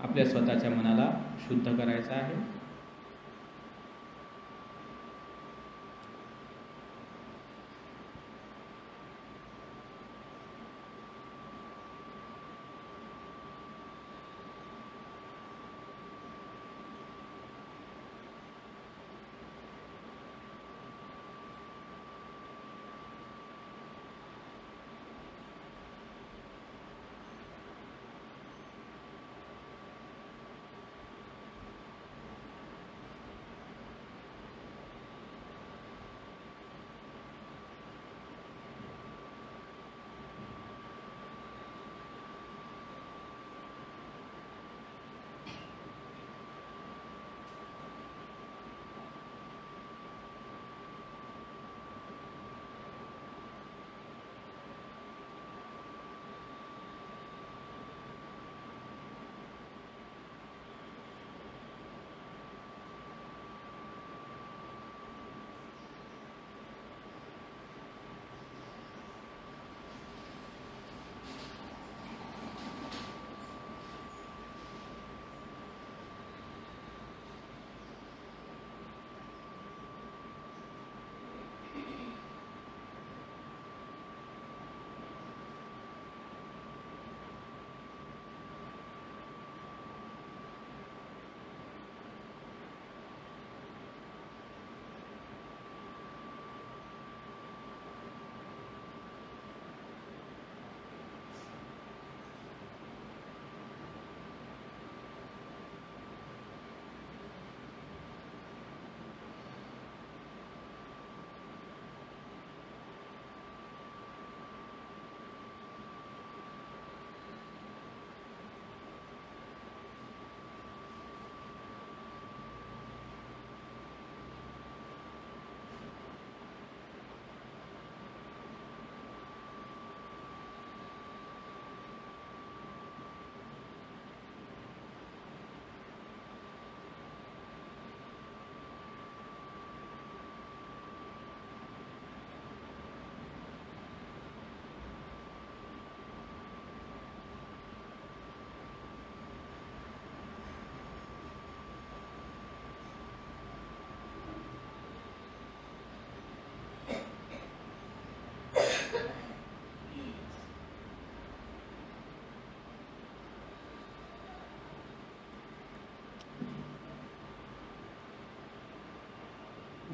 आपल्या स्वतःच्या मनाला शुद्ध करायचं आहे.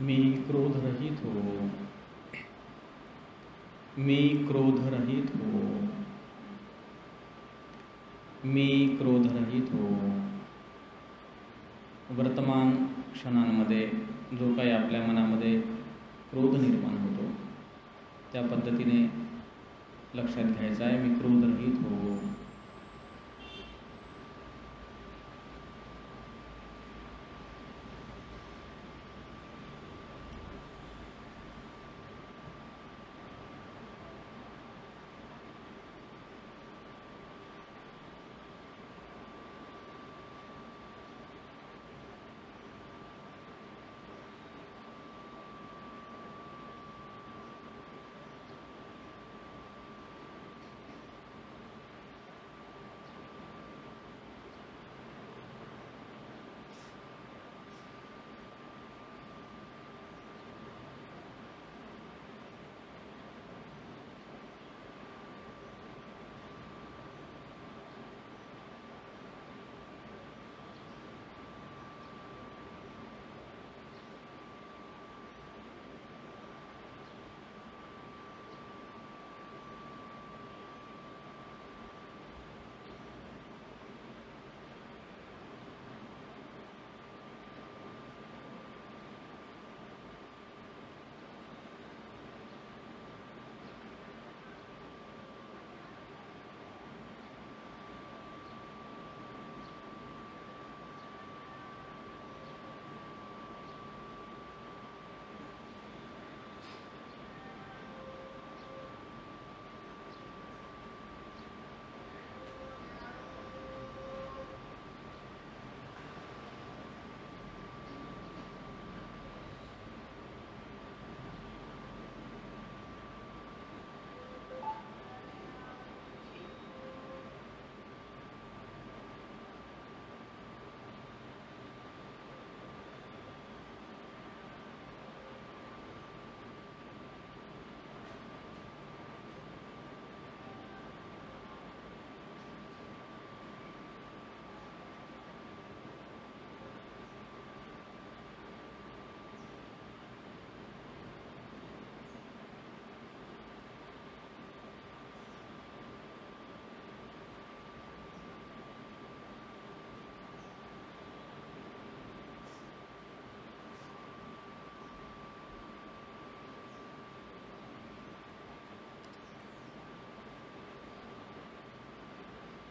मी क्रोधरहित हो, मी क्रोधरहित हो, मी क्रोधरहित हो. वर्तमान क्षणांमध्ये जो काही आपल्या मनामध्ये क्रोध निर्माण होतो त्या पद्धतीने लक्षात घ्यायचा आहे. मी क्रोधरहित हो.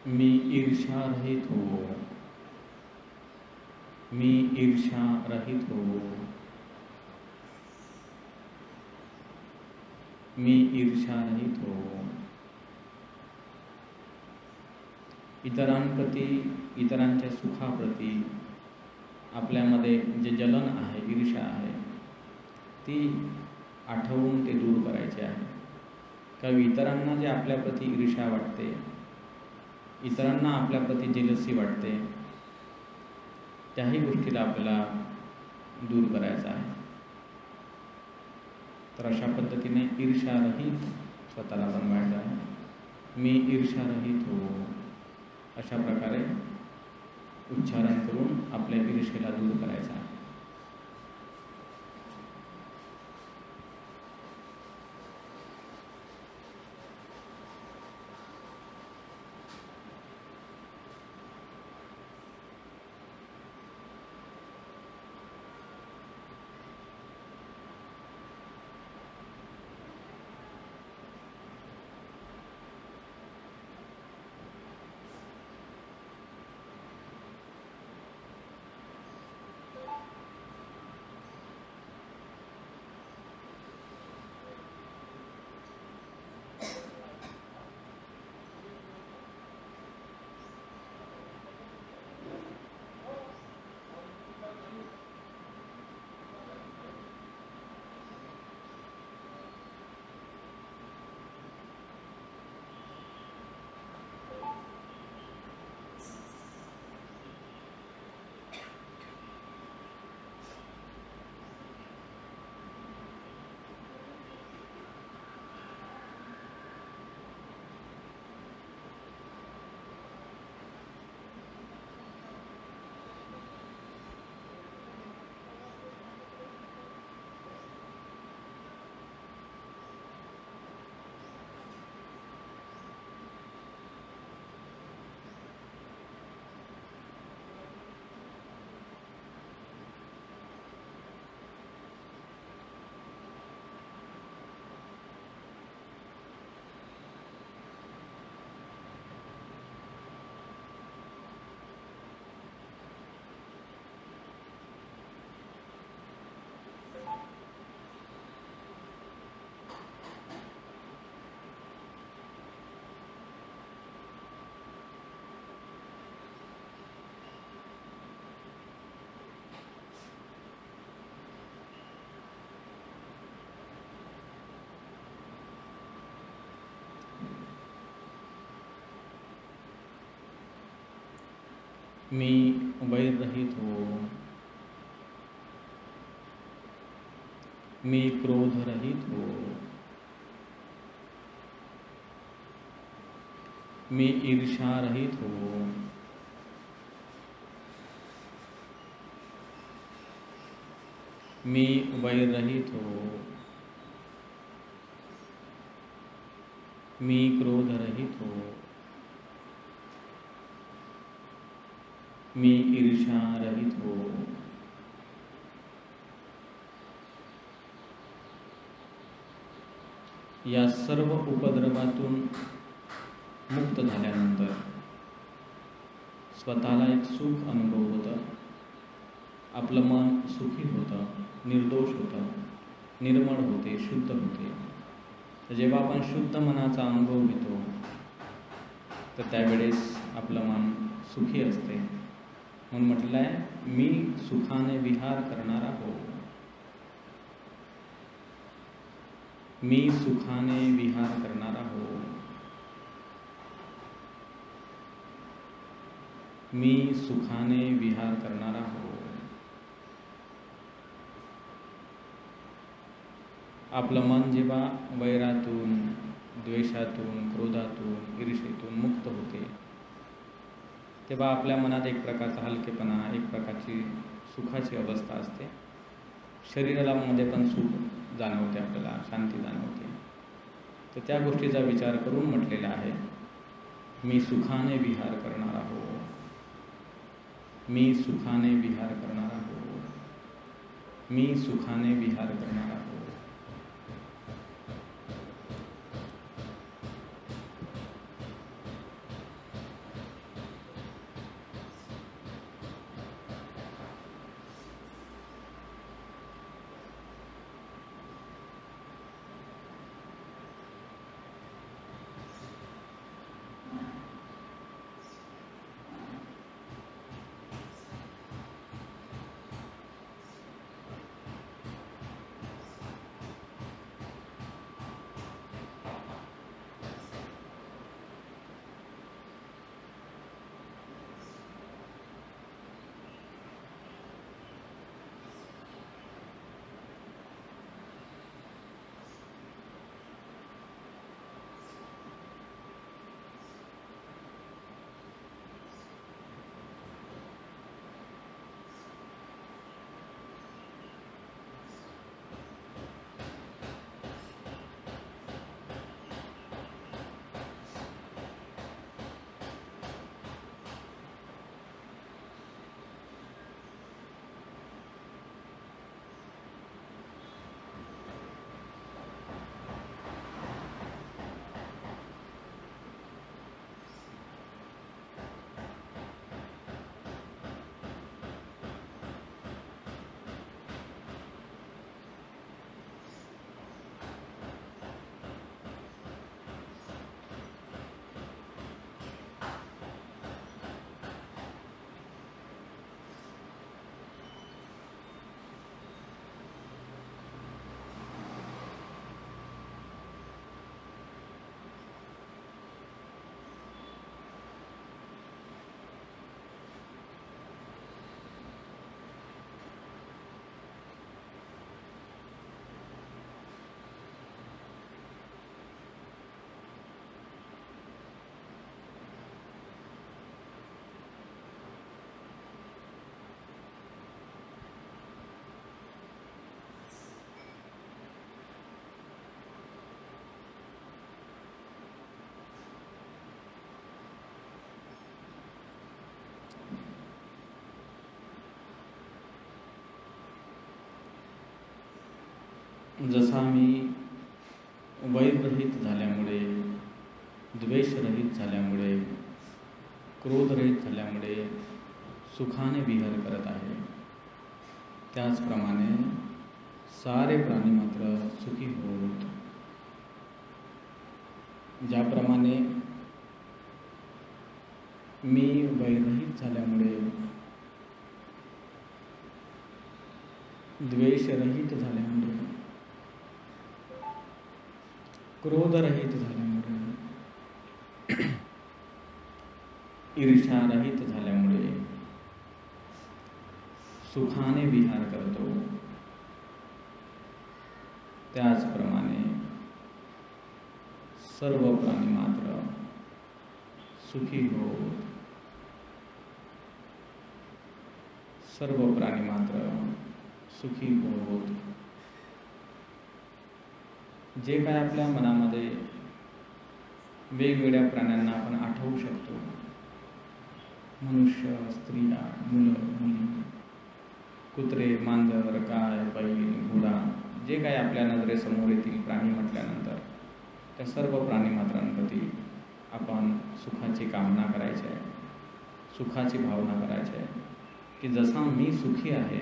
मी ईर्ष्या रहित हो, मी ईर्ष्या रहित हो, मी ईर्ष्या रहित हो। इतरांप्रती, इतरांच्या सुखाप्रती आपल्यामध्ये जे जलन आहे, ईर्ष्या आहे, ती आठवून ते दूर करायचे आहे। कारण इतरांना जे आपल्याप्रती ईर्ष्या वाटते, इतरांना आपल्याप्रती जेलसी वाटते, त्याही गोष्टीला आपल्याला दूर करायचं आहे। तर अशा पद्धतीने ईर्ष्यारहित स्वतःला बनवायचं आहे। मी ईर्ष्यारहित हो, अशा प्रकारे उच्चारण करून आपल्या ईर्ष्येला दूर करायचा आहे। मी वैर रहित हो, मी क्रोध रहित हो, मी ईर्ष्या रहित हो, मी वैर रहित हो, मी क्रोध रहित हो, मी ईर्ष्या रहित हो। या सर्व उपद्रवातून मुक्त झाल्यानंतर स्वतःला एक सुख अनुभव होतं, आपलं मन सुखी होतं, निर्दोष होतं, निर्मळ होते, शुद्ध होते। तर जेव्हा आपण शुद्ध मनाचा अनुभव घेतो तर त्यावेळेस आपलं मन सुखी असते। म्हणून म्हटलं आहे, मी सुखाने विहार करणारा हो, मी सुखाने विहार करणारा हो, मी सुखाने विहार करणारा हो। आपलं मन जेव्हा वैरातून, द्वेषातून, क्रोधातून, ईर्ष्येतून मुक्त होते, तेव्हा आपल्या मनात एक प्रकारचा हलकेपणा, एक प्रकारची सुखाची अवस्था असते। शरीराला मध्ये पण सुख जाणवते, आपल्याला शांती जाणवते। तर त्या गोष्टीचा विचार करून म्हटलेला आहे, मी सुखाने विहार करणारा हो, मी सुखाने विहार करणारा हो, मी सुखाने विहार करणारा हो। जसा मी वैररहित झाल्यामुळे, द्वेषरहित झाल्यामुळे, क्रोधरहित झाल्यामुळे सुखाने विहार करत आहे, त्याचप्रमाणे सारे प्राणी मात्र सुखी होत. ज्याप्रमाणे मी वैररहित झाल्यामुळे, द्वेषरहित झाल्यामुळे, क्रोधरहित झाल्यामुळे, ईर्ष्यारहित झाल्यामुळे सुखाने विहार करतो, त्याचप्रमाणे सर्व प्राणी मात्र सुखी होत. सर्व प्राणी मात्र सुखी होत. जे काय आपल्या मनामध्ये वेगवेगळ्या प्राण्यांना आपण आठवू शकतो, मनुष्य, स्त्रिया, मुलं, मुली, कुत्रे, मांजर, गाय, बैल, घोडा, जे काय आपल्या नजरेसमोर येतील प्राणी म्हटल्यानंतर त्या सर्व प्राणीमात्रांप्रती आपण सुखाची कामना करायची आहे, सुखाची भावना करायची आहे की जसा मी सुखी आहे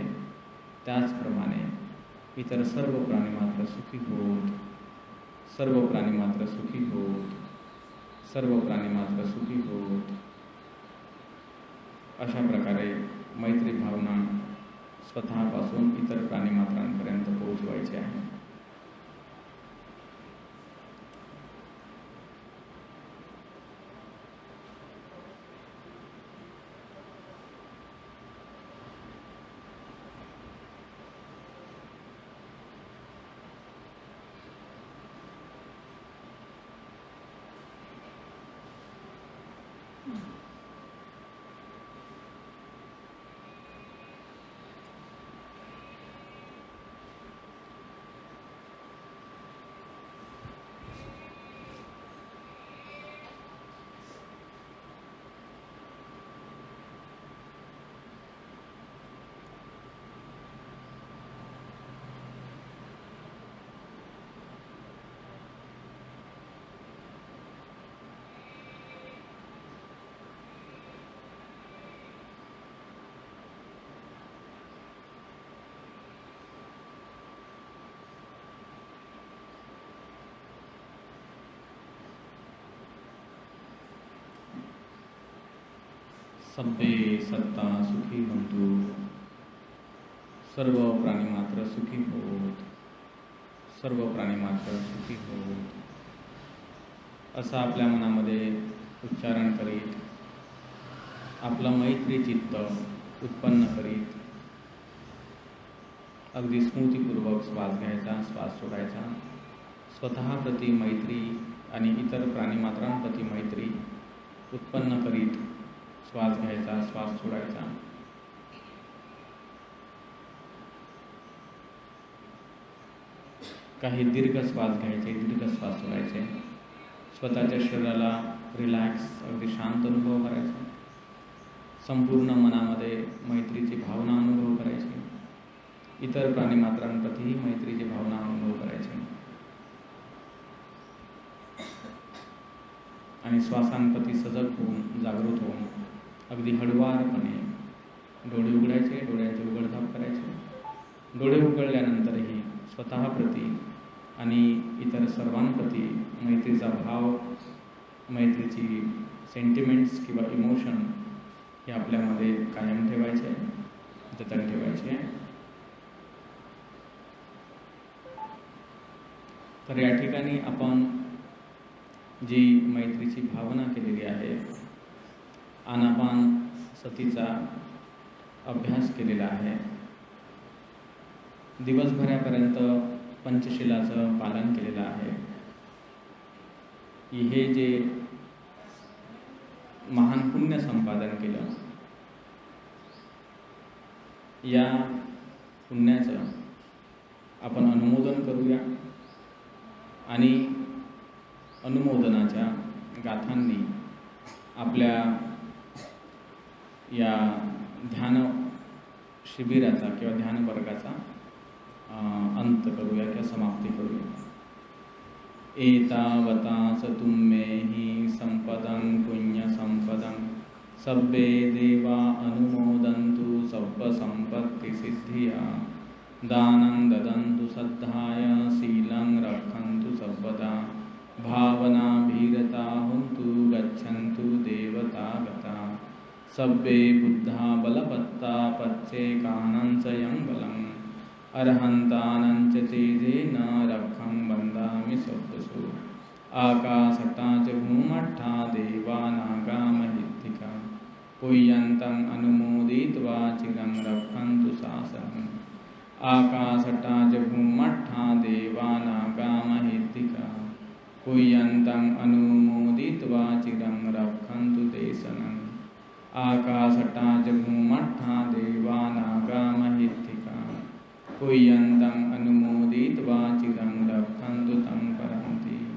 त्याचप्रमाणे इतर सर्व प्राणी मात्र सुखी होत. सर्व प्राणी मात्र सुखी होत. सर्व प्राणी मात्र सुखी होत. अशा प्रकारे मैत्री भावना स्वतःपासून इतर प्राणीमात्रांपर्यंत पोहोचवायची आहे. सब्बे सत्ता सुखी बंधू. सर्व प्राणी मात्र सुखी होत. सर्व प्राणी मात्र सुखी होत. असं आपल्या मनामध्ये उच्चारण करीत आपलं मैत्री चित्त उत्पन्न करीत अगदी स्मृतीपूर्वक श्वास घ्यायचा, श्वास सोडायचा. स्वतःप्रती मैत्री आणि इतर प्राणीमात्रांप्रती मैत्री उत्पन्न करीत श्वास घ्यायचा, श्वास सोडायचा. काही दीर्घ श्वास घ्यायचे, दीर्घ श्वास सोडायचे. स्वतःच्या शरीराला रिलॅक्स, अगदी शांत अनुभव करायचा. संपूर्ण मनामध्ये मैत्रीची भावना अनुभव करायची. इतर प्राणीमात्रांप्रतीही मैत्रीची भावना अनुभव करायची. आणि श्वासांप्रती सजग होऊन, जागृत होऊन अगदी हळुवारपणे डोळे उघडायचे, डोळ्यांचे उघडझाप करायचे. डोळे उघडल्यानंतरही स्वतःप्रती आणि इतर सर्वांप्रती मैत्रीचा भाव, मैत्रीची सेंटिमेंट्स किंवा इमोशन हे आपल्यामध्ये कायम ठेवायचे, जतन ठेवायचे. तर या ठिकाणी आपण जी मैत्रीची भावना केलेली आहे, आनापान सतीचा अभ्यास केलेला आहे, दिवसभरापर्यंत पंचशिलाचं पालन केलेलं आहे. हे जे महान पुण्य संपादन केलं, या पुण्याचं आपण अनुमोदन करूया आणि अनुमोदनाच्या गाथांनी आपल्या या ध्यान शिबिराचा किंवा ध्यान वर्गाचा अंत करूया किंवा समाप्ती करूया. एतावता सतुं मे हि संपदं पुण्यसंपदं सब्बे देवा अनुमोदन्तु सब्बसम्पत्तिसिद्धिया. दानं ददन्तु सद्धाय शीलं रक्षन्तु सर्वदा. भावनाभिरता हुन्तु गच्छन्तु देवतागता. सब्बे बुद्धा बलवत्ता पच्चेकानं स्वयं बलम्. अर्हन्तानं च तेजेन रक्षं वन्दामि सब्बसु. आकाशता च भूमट्ठा देवा नागा महित्तिका. पुय्यन्तम् अनुमोदित्वा चिरं रक्षन्तु शासनम्. आकाशटा च भूमट्ठा देवा नागा महित्तिका. पुय्यन्तम् अनुमोदित्वा चिरं रक्षन्तु देशनम्. आकाशटा च भूमट्ठा देवा नागा महित्तिका. पुय्यन्तम् अनुमोदित्वा चिरं रक्षन्तु तं परन्ति.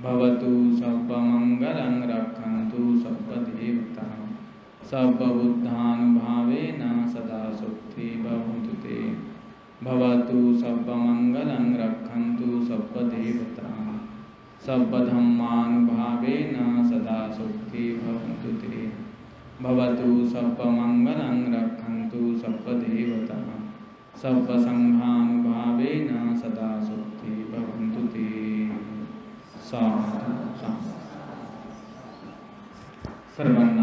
भवतु सर्वमङ्गलं रक्षन्तु सर्वदेवता. सर्वबुद्धानुभावेन सदा सुखी भवन्तु ते. भवतु सर्वमङ्गलं रक्षन्तु सर्वदेवता. सर्वधर्मानुभावेन सदा सुखी भवन्तु ते. भवतु सर्वमङ्गलं रक्षन्तु सर्वदेवता. सर्वसङ्घानुभावेन सदा सुखी भवन्तु ते. साधु साधु. सर्वांना